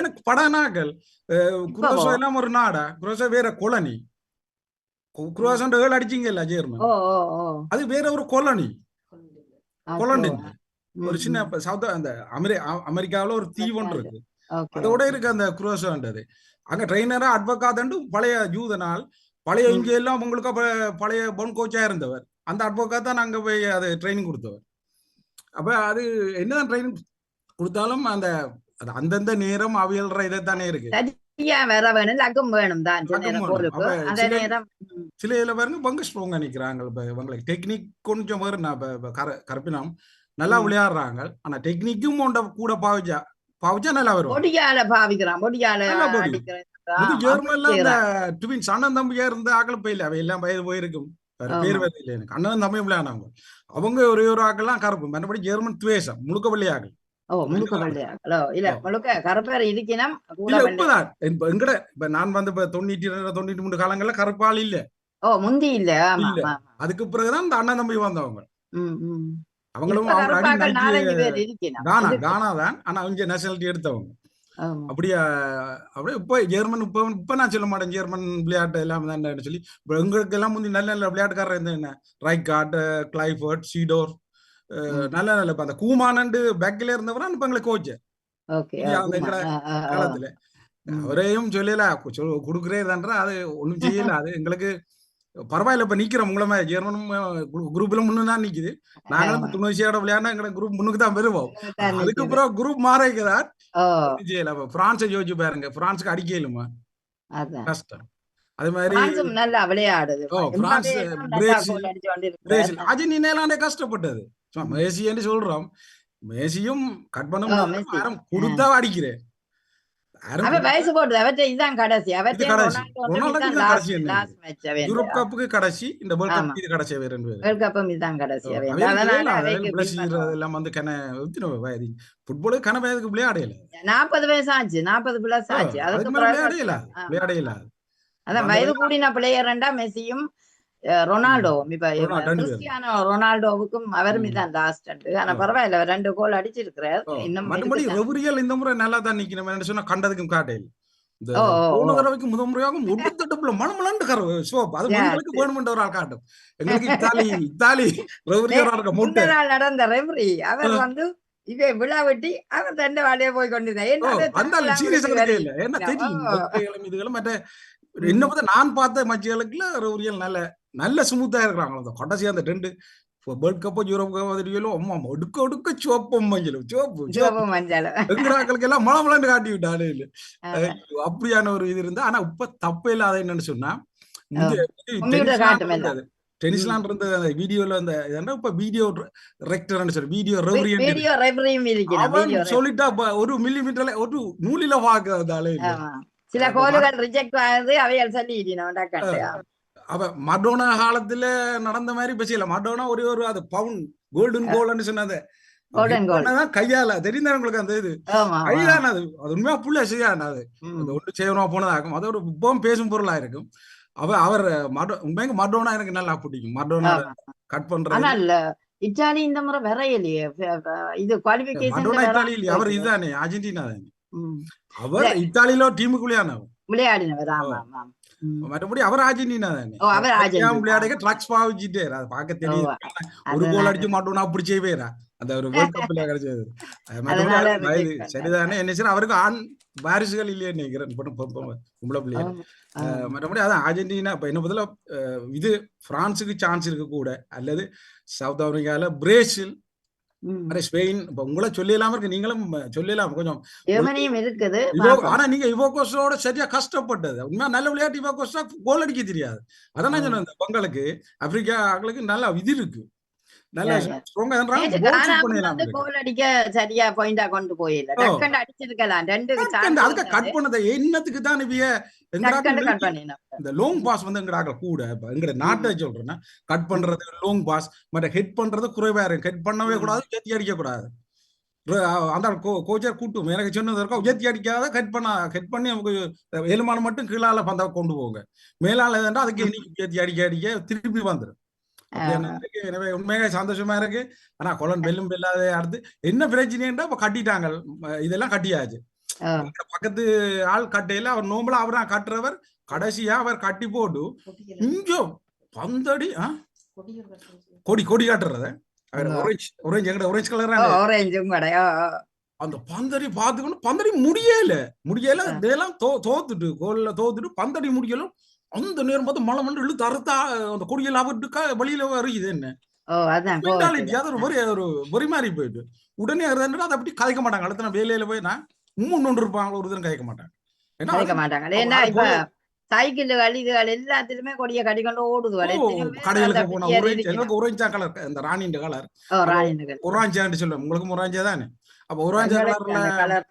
எனக்கு படனாக்கள் குரோசோ எல்லாம் ஒரு நாடா, குரோசோ வேற கொலனி. குரோசன் 7 அடிச்சிங்கல்ல ஜெர்மன், அது வேற ஒரு கொலனி. ஒரு சின்ன சவுத் அந்த அமெரிக்காவில ஒரு தீவு ஒன்று இருக்கு, அதோட இருக்கு அந்த குரோசோன்றது. அங்க ட்ரெயினரா அட்வொகாட் பழைய ஜூதனால் பழைய இங்க எல்லாம் உங்களுக்கு பழைய பொன் கோச்சா இருந்தவர். அந்த அட்வொகாட் தான் அங்க போய் அது ட்ரைனிங் கொடுத்தவர். அப்ப அது என்னதான் ட்ரைனிங் கொடுத்தாலும் அந்த அந்தந்த நேரம் அவியல்ற இதைத்தானே இருக்கு. சில இதுல பாருங்க பங்கு ஸ்ட்ராங்கா நிக்கிறாங்க. இவங்களுக்கு டெக்னிக் கொஞ்சம் கரப்பினம் நல்லா விளையாடுறாங்க. ஆனா டெக்னிக்கும் கூட பாவிச்சா நல்லா வரும். ஜெர்மன்ல இந்த ட்வின்ஸ் அண்ணன் தம்பியா இருந்த ஆக்கள் போயில, அவை எல்லாம் வயது போயிருக்கும், பேர் வயது இல்லை எனக்கு. அண்ணன் தம்பியும் விளையாடுவாங்க. அவங்க ஒரு ஆக்கெல்லாம் கருப்பு, மற்றபடி ஜெர்மன் துவேஷம் முழுக்க வெள்ளையாக்கள். நான் வந்து 92 காலங்கள்ல கருப்பால் இல்ல, அதுக்கு பிறகுதான் இந்த அண்ணன் தம்பி வந்தவங்க. அவங்களும் கானா தான், ஆனா அவங்க நேஷனாலிட்டி எடுத்தவங்க. அப்படியே இப்ப ஜெர்மன் இப்ப நான் சொல்ல மாட்டேன் ஜெர்மன் விளையாட்டு எல்லாம் தான் சொல்லி. எங்களுக்கு எல்லாம் முந்தி நல்ல நல்ல விளையாட்டுக்காரர் இருந்த என்ன ரைகார்ட், கிளைஃபர்ட், சீடோர், நல்ல நல்ல அந்த கூமானண்டு பேக்ல இருந்தவரா இப்ப எங்களுக்கு கோச்சு காலத்துல. அவரையும் சொல்லல கொடுக்குறேன்ற அது ஒண்ணும் செய்யல. அது எங்களுக்கு பரவாயில்ல, இப்ப நிக்கிறோம் உங்கள மாதிரி ஜெர்மனும் குரூப்ல முன்னுதான் நிக்குது. நாங்களும் துணசியோட விளையாண்டா எங்க குரூப் முன்னுக்கு தான் வருவோம். அதுக்கப்புறம் குரூப் மாறிக்கிறார். பிரான்ஸை யோசிச்சு பாருங்க, பிரான்ஸுக்கு அடிக்கலுமா கஷ்டம். அது மாதிரி நல்லா விளையாடுது பிரான்ஸ், பிரேசில், அர்ஜென்டினா கஷ்டப்பட்டது. மெஸ்ஸி என்று சொல்றோம், மெஸ்ஸியும் கட் பண்ண கொடுத்தா அடிக்கிறேன். வயசு போட்டு அவற்றை இதுதான் கடைசி, யூரோப் கப்புக்கு கடைசி, இந்த வேர்ல்ட் கப் இது கடைசி, வேர்ல்ட் கப்பும் இதுதான் கடைசி. எல்லாம் வந்து ஃபுட்பாலுக்கு கன வயதுக்கு விளையாடையில 40 வயசு ஆச்சு, 40 பிளஸ் ஆச்சு. அதுக்கு விளையாடையில அதான் வயது கூடின பிளேயர்ண்டா மெஸ்ஸியும் ரொனால்டோவும். இப்ப கிறிஸ்டியானோ ரொனால்டோவுக்கும் அவரும் இதான் லாஸ்ட். ஆனா பரவாயில்ல, 2 கோல் அடிச்சிருக்கிறார். இன்னும் ரெவரியல் இந்த முறை நல்லா தான் நிக்கணும் சொன்னா கண்டதுக்கும் காட்டையில். இந்த போன தடவைக்கு முதன்முறையாக ஒடுத்தட்டுப்புல மணமலண்டு கரவு சோப் அது மண்களுக்கு வேணுமென்ற ஒரு ஆள் காட்டும். எங்களுக்கு இத்தாலி ரெவரியல் முன்ன நாள் நடந்த ரெவரி அவர் வந்து இவை விழா வெட்டி அவர் தண்டை வாழையே போய் கொண்டிருந்தேன். என்ன பார்த்தா நான் பார்த்த மச்சிகளுக்குல ரெவரியல் நல்ல ஸ்மூத்தா இருக்கிறாங்க. கடைசி அந்த 2 வேர்ல்ட் கப்போ யூரோப் கப்போ அம்மா ஒடுக்க சிவப்பும் மஞ்சளும் எங்களுக்கு எல்லாம் மழமலன்னு காட்டி விட்டாரு. அப்படியான ஒரு இது இருந்தா. ஆனா இப்ப தப்பே இல்லாத என்னன்னு சொன்னா டென்னிஸ்லாம் இருந்த அந்த வீடியோல அந்த இப்ப வீடியோ ரெக்டர்னு சொல்லி வீடியோ அவன் சொல்லிட்டா ஒரு மில்லிமீட்டர்ல ஒரு நூலில பாக்குறதால சில கோல்கள் ரிஜெக்ட் ஆகுது அவையால் சொல்லி அவ மடோனா காலத்துல நடந்த மாதிரி பேசல. மடோனா ஒரு அது பவுண்ட் கோல்டன் கோல்னு சொன்னது கையால தெரிந்த உங்களுக்கு அந்த இது கைதான் அது உண்மையா புள்ள செய்யாது அது ஒன்று செய்யணுமா போனதாகும். அது ஒரு இப்பவும் பேசும் பொருளா இருக்கும். அவர் உண்மைக்கு மடோனா எனக்கு நல்லா பிடிக்கும். மடோனா கட் பண்றது இத்தாலி இந்த முறை வரையிலையே இது குவாலிஃபிகேஷன் இத்தாலி இல்லையா, அவர் இதுதானே அர்ஜென்டினா தானே. அவர் இத்தாலியில டீமுக்குள்ளேயானவர் விளையாடினவர். மற்றபடி அவர் அர்ஜென்டினா தானே. விளையாட ட்ரக்ஸ் பாவிச்சுட்டே அதை பார்க்க தெரியுது. ஒரு கோல் அடிச்சு மாட்டோம்னா அப்படி செய்வேரா அந்த ஒரு வேர்ல்ட் கப்ல கிடைச்சது. சரிதானே என்ன சரி அவருக்கு ஆண் வாரிசுகள் இல்லையே நினைக்கிறேன் பொம்பளை பிள்ளையர். மற்றபடி அதான் அர்ஜென்டினா இப்ப என்ன பதில இது பிரான்ஸுக்கு சான்ஸ் இருக்கு கூட, அல்லது சவுத் ஆப்பிரிக்கால பிரேசில், ஸ்பெயின். இப்ப உங்களை சொல்லலாம இருக்கு, நீங்களும் சொல்லலாம் கொஞ்சம் இருக்குது. ஆனா நீங்க இவோகோஸோட சரியா கஷ்டப்பட்டது உண்மையா நல்ல விளையாட்டு. இவோகோஸா கோல் அடிக்க தெரியாது. அதான் நான் சொன்னேன் பொங்கலுக்கு ஆப்பிரிக்காக்களுக்கு நல்லா இது இருக்கு, நல்ல ஸ்ட்ராங்கா கோல் அடிக்க சரியா பாயிண்டா கொண்டு போயில டக்கண்ட அடிச்சிருக்கலாம். அதுக்கு கட் பண்ணது என்னத்துக்கு தான் இந்த லாங் பாஸ் வந்து எங்கடாக கூட எங்கட நாட்டை சொல்றேன்னா கட் பண்றது லாங் பாஸ் மற்ற ஹெட் பண்றது குறைவா இருக்கு. ஹெட் பண்ணவே கூடாது, ஏத்தி அடிக்க கூடாது. அந்த கோச்சர் கூட்டும் எனக்கு சொன்னது ஏத்தி அடிக்காத ஹெட் பண்ணி நமக்கு எலுமான மட்டும் கீழால பந்தா கொண்டு போங்க, மேலால அதுக்கு ஏத்தி அடிக்க திருப்பி வந்துடும். எனவே உண்மையாக சந்தோஷமா இருக்கு. ஆனா கொலன் பெல்லும் பெல்லாத அடுத்து என்ன பிரச்சனைன்னா இப்ப கட்டிட்டாங்க, இதெல்லாம் கட்டியாச்சு. பக்கத்து ஆள் கட்டையில அவர் நோம்பல அவரா கட்டுறவர் கடைசியா அவர் கட்டி போட்டு இங்கோ பந்தடி கொடி காட்டுறத ஒரேஞ்ச் கலர் அந்த பந்தடி பாத்துக்கணும். பந்தடி முடியல இதெல்லாம் தோத்துட்டு கோல்ல தோத்துட்டு பந்தடி முடியலும். அந்த நேரம் பார்த்து மழை மண்டு இழுத்து அறுத்தா அந்த கொடியெல்லாம் அவட்டுக்கா வெளியில வருது. என்ன ஒரு பொறி மாதிரி போயிட்டு உடனே அதை அப்படி கதைக்க மாட்டாங்க. அடுத்த வேலையில போய் நான் முன்னொன்று இருப்பாங்க, ஒரு தினம் கதைக்க மாட்டாங்க. ஏன்னா இப்ப சைக்கிள்கள் இதுகள் எல்லாத்திலுமே கொடியை கட்டிக்கொண்டு ஓடுதுகள். கடைகளுக்கு போனா எங்களுக்கு ஒரேஞ்சா கலர் இந்த ராணின்ற கலர் ஒராஞ்சான்னு சொல்லுவேன். உங்களுக்கு ஒராஞ்சா தானே. அப்ப ஒராஞ்சா கலர்ல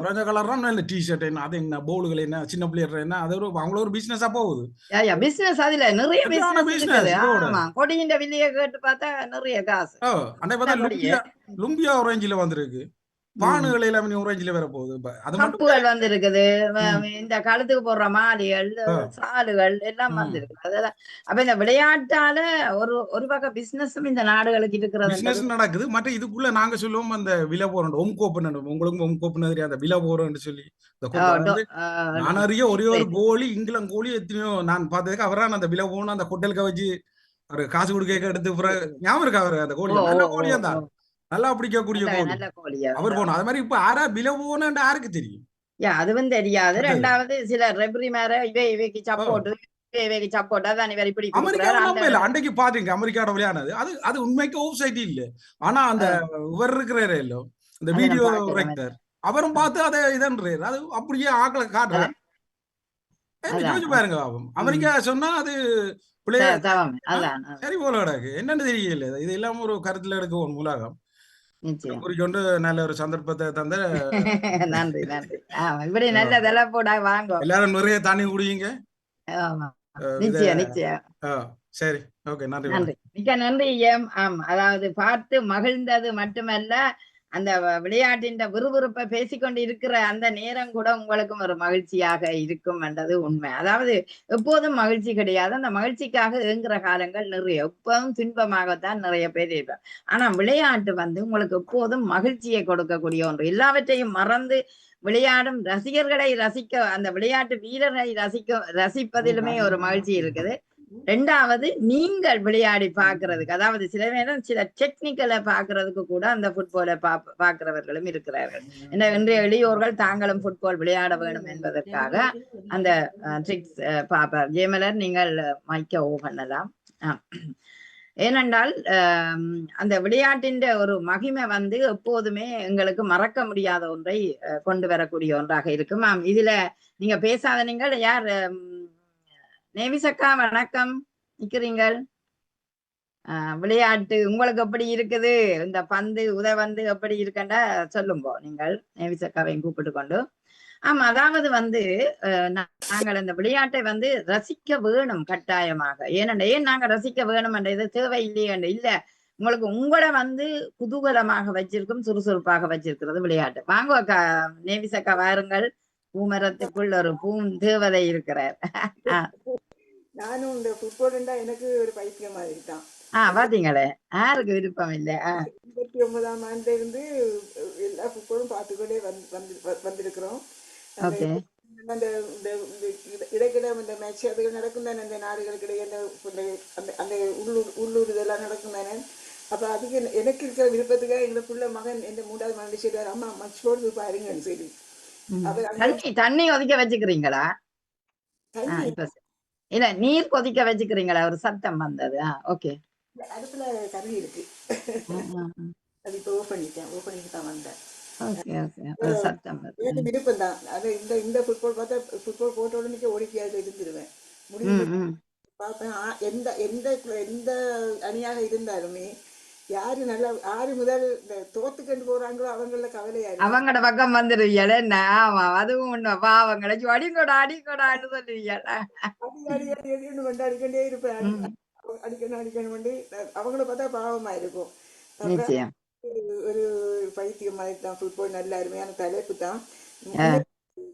ஒரேஞ்ச கலர் நல்ல டிஷர்ட் என்ன அது என்ன பவுலுகள் என்ன சின்ன பிள்ளையர் என்ன அது அவங்கள ஒரு பிசினஸா போகுது. பிசினஸ் அதுல நிறைய கொடியின் விலையை கேட்டு பார்த்தா நிறைய காசு. அன்னை பார்த்தா லும்பியா ஒரேஞ்சில வந்திருக்கு, பானுகள் எல்லாமே ஒரேஞ்சில வர போகுது. கப்புகள் வந்திருக்குது, இந்த காலத்துக்கு போடுற மாலைகள் சாலுகள் எல்லாம் வந்திருக்கு. அதெல்லாம் அப்ப இந்த விளையாட்டால ஒரு பக்கம் பிசினஸும் இந்த நாடுகளுக்கு இருக்கிறது நடக்குது. மற்ற இதுக்குள்ள நாங்க சொல்லுவோம் அந்த விலை போறோம் ஒம்கோப்பு, உங்களுக்கு ஒம்கோப்பு தெரியாது விலை போறோம்னு சொல்லி. நான் அறிய ஒரே ஒரு கோழி இங்கிலாந்து கோழி எத்தனையோ நான் பார்த்ததுக்கு அவரான அந்த விலை போகணும் அந்த ஹோட்டலுக்கு வச்சு ஒரு காசு கொடுக்க எடுத்து ஞாபகம் இருக்கு. அவரு அந்த கோழி நல்ல கோழியா தான் நல்லா பிடிக்கக்கூடிய கோழி அவர் போனோம். அது மாதிரி இப்ப ஆரா விலை போன யாருக்கு தெரியும்? அதுவும் தெரியாது. ரெண்டாவது சில ரெபரி மேல இவைக்கு சப்போர்ட் அன்றைக்கு பாத்தீங்க அமெரிக்காவோட விளையாடுனது அது உண்மைக்கு ஆஃப் சைட் இல்ல. ஆனா அந்த இவர் இருக்கிறாரு இல்ல இந்த வீடியோ ரெக்டர் அவரும் பார்த்து அதை இதன்றாரு. அது அப்படியே ஆக்களை காட்டுறாரு. பாருங்க அமெரிக்கா சொன்னா அது சரி போல கிடக்கு என்னன்னு தெரியல. இது எல்லாம் ஒரு கருத்துல எடுக்க ஒரு உலகம் குறிக்கொண்டு நல்ல ஒரு சந்தர்ப்பத்தை தந்த நன்றி நன்றி. இப்படி நல்லதெல்லாம் போட வாங்க, எல்லாரும் நிறைய தண்ணி குடியுங்க. நிச்சயம் நிச்சயம். சரி ஓகே நன்றி நன்றி மிக்க நன்றி. அதாவது பார்த்து மகிழ்ந்தது மட்டுமல்ல, அந்த விளையாட்டின் விறுவிறுப்பை பேசிக்கொண்டு இருக்கிற அந்த நேரம் கூட உங்களுக்கும் ஒரு மகிழ்ச்சியாக இருக்கும் என்றது உண்மை. அதாவது எப்போதும் மகிழ்ச்சி கிடையாது, அந்த மகிழ்ச்சிக்காக ஏங்குற காலங்கள் நிறைய, எப்போதும் துன்பமாகத்தான் நிறைய பேர் இருப்பார். ஆனா விளையாட்டு உங்களுக்கு எப்போதும் மகிழ்ச்சியை கொடுக்கக்கூடிய ஒன்று. எல்லாவற்றையும் மறந்து விளையாடும் ரசிகர்களை ரசிக்க, அந்த விளையாட்டு வீரர்களை ரசிப்பதிலுமே ஒரு மகிழ்ச்சி இருக்குது. ரெண்டாவது நீங்கள் விளையாடி பாக்குறதுக்கு, அதாவது சில நேரம் சில டெக்னிக்கலை பாக்குறதுக்கு கூட அந்த ஃபுட்பாலை பாக்குறவர்களும் இருக்கிறார்கள். ஏன்னா இன்றைய இளையோர்கள் தாங்களும் ஃபுட்பால் விளையாட வேண்டும் என்பதற்காக அந்த ட்ரிக்ஸ் பாப்பார். ஜெயமலர் நீங்கள் மைக்க பண்ணலாம். ஏனென்றால் அந்த விளையாட்டின் ஒரு மகிமை எப்போதுமே எங்களுக்கு மறக்க முடியாத ஒன்றை கொண்டு வரக்கூடிய ஒன்றாக இருக்கும். இதுல நீங்க பேசாத நீங்கள் யார் நேவிசக்கா வணக்கம் நிக்கிறீங்கள். விளையாட்டு உங்களுக்கு எப்படி இருக்குது? இந்த பந்து உதைபந்து எப்படி இருக்குன்னா சொல்லுங்க நீங்கள் நேவிசக்காவையும் கூப்பிட்டு கொண்டு. ஆமா, அதாவது நாங்கள் இந்த விளையாட்டை ரசிக்க வேணும் கட்டாயமாக. ஏன் நாங்க ரசிக்க வேணும் என்ற இது தேவை இல்லையே இல்ல, உங்களுக்கு உங்களை குதூகலமாக வச்சிருக்கும், சுறுசுறுப்பாக வச்சிருக்கிறது விளையாட்டு. வாங்க நேவிசக்கா வாருங்கள், பூமரத்துக்குள் ஒரு தேவதை இருக்கிறார். நானும் இந்த ஃபுட்பால் எனக்கு ஒரு பைத்தியம் மாதிரி தான். பாத்தீங்களே, யாருக்கு விருப்பம் இல்ல. 89ஆம் ஆண்டுல இருந்து எல்லா ஃபுட்பாலும் பார்த்துக்கொண்டே வந்திருக்கிறோம். அந்த இடைக்கிட இந்த மேட்ச் அதுகள் நடக்கும் தானே, அந்த நாடுகளுக்கு இடையே அந்த உள்ளூர் இதெல்லாம் நடக்கும் தானே. அப்ப அதுக்கு எனக்கு இருக்கிற விருப்பத்துக்காக எங்களுக்குள்ள மகன் எந்த 3வது மகன் சொல்றாரு, அம்மா மச் போடுது பாருங்கன்னு சொல்லி. தண்ணி ஒதுக்க வச்சுக்கிறீங்களா? இல்ல, நீர் கொதிக்க வச்சுக்கிறீங்களா? ஒரு சத்தம் வந்தது. ஓகே, அடுப்புல கறி இருக்கு, அது இப்ப ஓபன் பண்ணிட்டு தான் வந்தேன். விருப்பம் தான் அது. இந்த ஃபுட்பால் பார்த்தா ஃபுட்பால் போட்ட உடனே ஓடிக்கையாக இருந்துருவேன். முடிவு பார்ப்பேன். எந்த அணியாக இருந்தாலுமே யாரு முதல் தோத்துக்கண்டு போறாங்களோ அவங்கள கவலையா அவங்களோட பக்கம் வந்துருவியல. அதுவும் ஒண்ணு பாவங்களை அடிக்கொடான்னு சொல்லுவீங்க. அடிக்கண்டே இருப்பேன். அடிக்கணும் அவங்கள பார்த்தா பாவமா இருக்கும். ஒரு பைத்தியம் மாதிரி தான் ஃபுட்பால். நல்ல அருமையான தலைப்பு தான்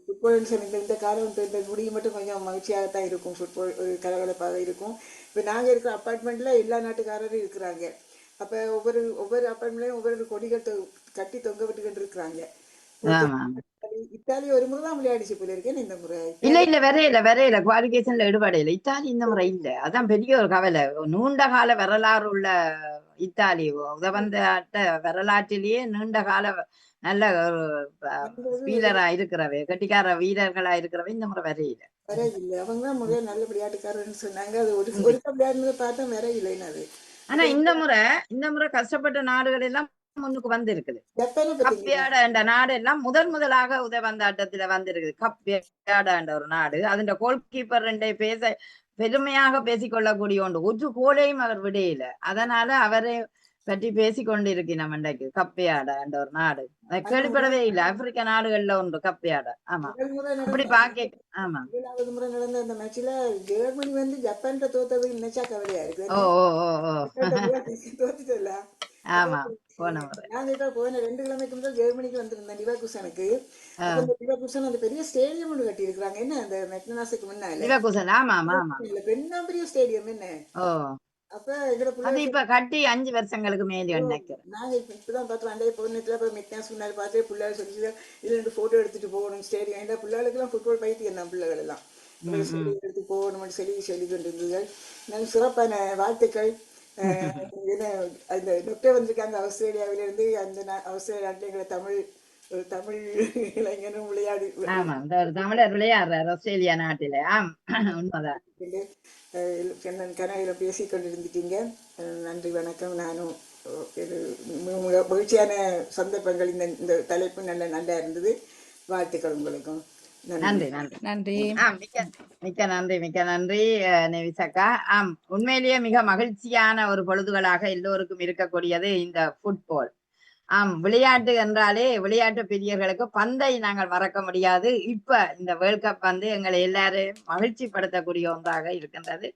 ஃபுட்பால். இந்த காலம் முடிய மட்டும் கொஞ்சம் மகிழ்ச்சியாகத்தான் இருக்கும். ஃபுட்பால் ஒரு கலகலப்பாக இருக்கும். இப்ப நாங்க இருக்கிற அப்பார்ட்மெண்ட்ல எல்லா நாட்டுக்காரரும் இருக்கிறாங்க. அப்ப ஒவ்வொரு அப்பார்ட்மெண்ட்லயும் ஒவ்வொரு கொடிகள் கட்டி தொங்க விட்டுக்கிட்டு இருக்கிறாங்க. இத்தாலி ஒரு முறை தான் விளையாடிச்சு போல இருக்கேன். இந்த முறை இல்ல வரையில குவாலிஃபிகேஷன்ல ஈடுபாடு இல்லை. இத்தாலி இந்த முறை இல்ல. அதான் பெரிய ஒரு கவலை. நீண்ட கால வரலாறு உள்ள இத்தாலி உதவந்தாட்ட வரலாற்றிலேயே நீண்ட கால நல்ல ஒரு வீரரா இருக்கிறவை, கட்டிக்கார வீரர்களா இருக்கிறவை இந்த முறை வரையில. அவங்க தான் முறையா நல்ல விளையாட்டுக்காரன்னு சொன்னாங்க. அது ஒரு விளையாடுனதை பார்த்தா வரையில்லைன்னு. அது ஆனா இந்த முறை கஷ்டப்பட்ட நாடுகள் எல்லாம் முன்னுக்கு வந்திருக்குது. கப்பியாட என்ற நாடு எல்லாம் முதலாக உதவந்தாட்டத்துல வந்திருக்குது. கப்பியாட என்ற ஒரு நாடு, அதுண்ட கோல் கீப்பர் பெருமையாக பேசிக்கொள்ளக்கூடிய ஒன்று. ஒரு கோலையும் அவர் விடையில. அதனால அவரை பற்றி பேசிக்கொண்டிருக்கணும். இன்றைக்கு கப்பியாட என்ற ஒரு நாடு கேள்விப்படவே இல்லை. ஆப்பிரிக்க நாடுகள்ல ஒன்று கப்பியாட. ஆமா, அப்படி பாக்க. ஆமா, 7வது முறை நடந்த அந்த மேட்ச்ல ஜெர்மனி ஜப்பான்கிட்ட தோத்தது நினைச்சா கவலையா இருக்கு. தோத்துட்டல. ஆமா, போன முறை நான் போன 2 கிழமைக்கு முதல் ஜெர்மனிக்கு வந்திருந்தேன், லிவர்கூசனுக்கு. லிவர்கூசன் அந்த பெரிய ஸ்டேடியம் ஒன்று கட்டி இருக்கிறாங்க. என்ன அந்த மெக்னாஸுக்கு முன்னால லிவர்கூசன். ஆமா, பெரிய ஸ்டேடியம் என்ன. அப்ப இப்ப கட்டி 5 வருஷங்களுக்கு மேலே நாங்க இப்பதான் பார்த்தோம். அண்டே போனத்துல மெக்னாஸ் முன்னாடி பார்த்து பிள்ளைகள் சொல்லி இதுல போட்டோ எடுத்துட்டு போகணும் ஸ்டேடியம். ஏன்னா பிள்ளைகளுக்கு எல்லாம் ஃபுட்பால் பைத்தியம் தான். பிள்ளைகள் எல்லாம் எடுத்து போகணும்னு சொல்லி கொண்டு இருந்தது. நாங்கள் சிறப்பான வாழ்த்துக்கள். அந்த டாக்டர் வந்திருக்காங்க ஆஸ்திரேலியாவிலிருந்து. அந்த ஆஸ்திரேலியா நாட்டில் எங்களை தமிழ் இளைஞனும் விளையாடி தமிழர் விளையாடுறார் ஆஸ்திரேலியா நாட்டில. உண்மைதான். கனவில பேசிக் கொண்டிருந்துட்டீங்க. நன்றி, வணக்கம். நானும் மகிழ்ச்சியான சந்தர்ப்பங்கள். இந்த தலைப்பு நல்லா இருந்தது. வாழ்த்துக்கள் உங்களுக்கும். நன்றி. மிக்க நன்றி நேவிசக்கா. உண்மையிலேயே மிக மகிழ்ச்சியான ஒரு பொழுதுகளாக எல்லோருக்கும் இருக்கக்கூடியது இந்த ஃபுட்பால். விளையாட்டு என்றாலே விளையாட்டு பிரியர்களுக்கு பந்தை நாங்கள் மறக்க முடியாது. இப்ப இந்த வேர்ல்ட் கப் எங்களை எல்லாரும் மகிழ்ச்சி படுத்தக்கூடிய ஒன்றாக இருக்கின்றது.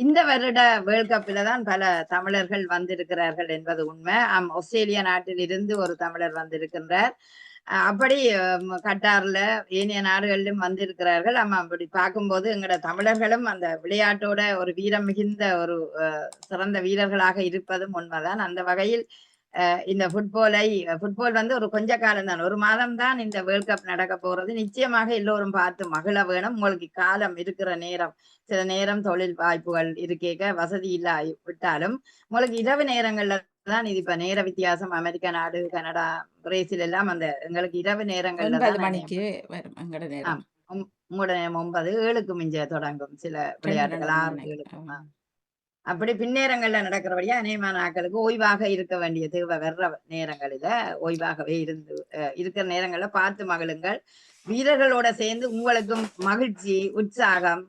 இந்த வருட வேர்ல்ட் கப்பில தான் பல தமிழர்கள் வந்திருக்கிறார்கள் என்பது உண்மை. ஆஸ்திரேலியா நாட்டில் இருந்து ஒரு தமிழர் வந்திருக்கின்றார். அப்படி கட்டார்ல ஏனைய நாடுகளிலும் வந்திருக்கிறார்கள். அப்படி பார்க்கும்போது எங்களோட தமிழர்களும் அந்த விளையாட்டோட ஒரு வீரம் மிகுந்த ஒரு சிறந்த வீரர்களாக இருப்பதும் உண்மைதான். அந்த வகையில் இந்த ஃபுட்பால் ஒரு கொஞ்ச காலம் தான், 1 மாதம் தான் இந்த வேர்ல்ட் கப் நடக்க போறது. நிச்சயமாக எல்லோரும் பார்த்து மகிழ வேணும். உங்களுக்கு காலம் இருக்கிற நேரம், சில நேரம் தொழில் வாய்ப்புகள் இருக்கேக்க வசதி இல்ல விட்டாலும் உங்களுக்கு இரவு நேரங்கள்ல தான் இது. இப்ப நேர வித்தியாசம் அமெரிக்கா நாடு, கனடா, பிரேசில் எல்லாம் எங்களுக்கு இரவு நேரங்கள்ல மணிக்கு உங்களோட நேரம் 9, 7க்கு மிஞ்ச தொடங்கும் சில விளையாட்டுகள் 6, 7. அப்படி பின்னேரங்கள்ல நடக்கிறபடியா அநேகமான ஆட்களுக்கு ஓய்வாக இருக்க வேண்டிய தேவை வர்ற நேரங்களில ஓய்வாகவே இருக்கிற நேரங்கள்ல பார்த்து மகிழுங்கள். வீரர்களோட சேர்ந்து உங்களுக்கும் மகிழ்ச்சி, உற்சாகம்,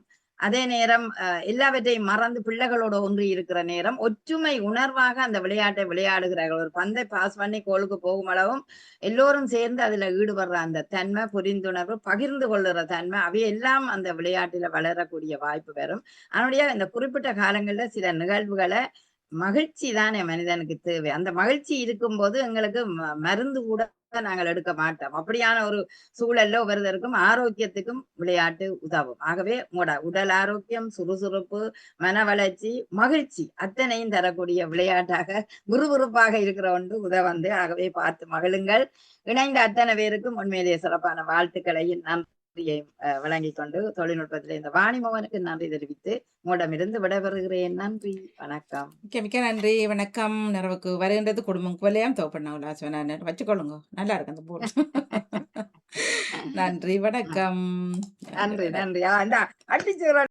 அதே நேரம் எல்லாவற்றையும் மறந்து பிள்ளைகளோட ஒன்றி இருக்கிற நேரம் ஒற்றுமை உணர்வாக அந்த விளையாட்டை விளையாடுகிறார்கள். ஒரு பந்தை பாஸ் பண்ணி கோலுக்கு போகும் அளவும் எல்லோரும் சேர்ந்து அதுல ஈடுபடுற அந்த தன்மை, புரிந்துணர்வு, பகிர்ந்து கொள்ளுற தன்மை, அவையெல்லாம் அந்த விளையாட்டுல வளரக்கூடிய வாய்ப்பு பெறும். அதனுடைய இந்த குறிப்பிட்ட காலங்கள்ல சில நிகழ்வுகளை மகிழ்ச்சி தானே மனிதனுக்கு தேவை. அந்த மகிழ்ச்சி இருக்கும்போது எங்களுக்கு மருந்து கூட நாங்கள் எடுக்க மாட்டோம். அப்படியான ஒரு சூழல்ல ஒவ்வொருத்தருக்கும் ஆரோக்கியத்துக்கும் விளையாட்டு உதவும். ஆகவே உடல் ஆரோக்கியம், சுறுசுறுப்பு, மன வளர்ச்சி, மகிழ்ச்சி அத்தனையும் தரக்கூடிய விளையாட்டாக விறுவிறுப்பாக இருக்கிற ஒன்று உதவந்து. ஆகவே பார்த்து மகிழுங்கள். இணைந்த அத்தனை பேருக்கும் உண்மையிலேயே சிறப்பான வாழ்த்துக்களையும் நன்றியையும் வழங்கிக் கொண்டு தொழில்நுட்பத்தில் இந்த வாணிமோகனுக்கு நன்றி தெரிவித்து உங்களிடமிருந்து விடைபெறுகிறேன். நன்றி, வணக்கம். மிக்க நன்றி, வணக்கம். நிறைவுக்கு வருகின்றது குடும்பம் கொலையாம் தோப்பண்ண வச்சுக்கொள்ளுங்க, நல்லா இருக்கு அந்த போர்டு. நன்றி, வணக்கம். நன்றி. அடிச்சு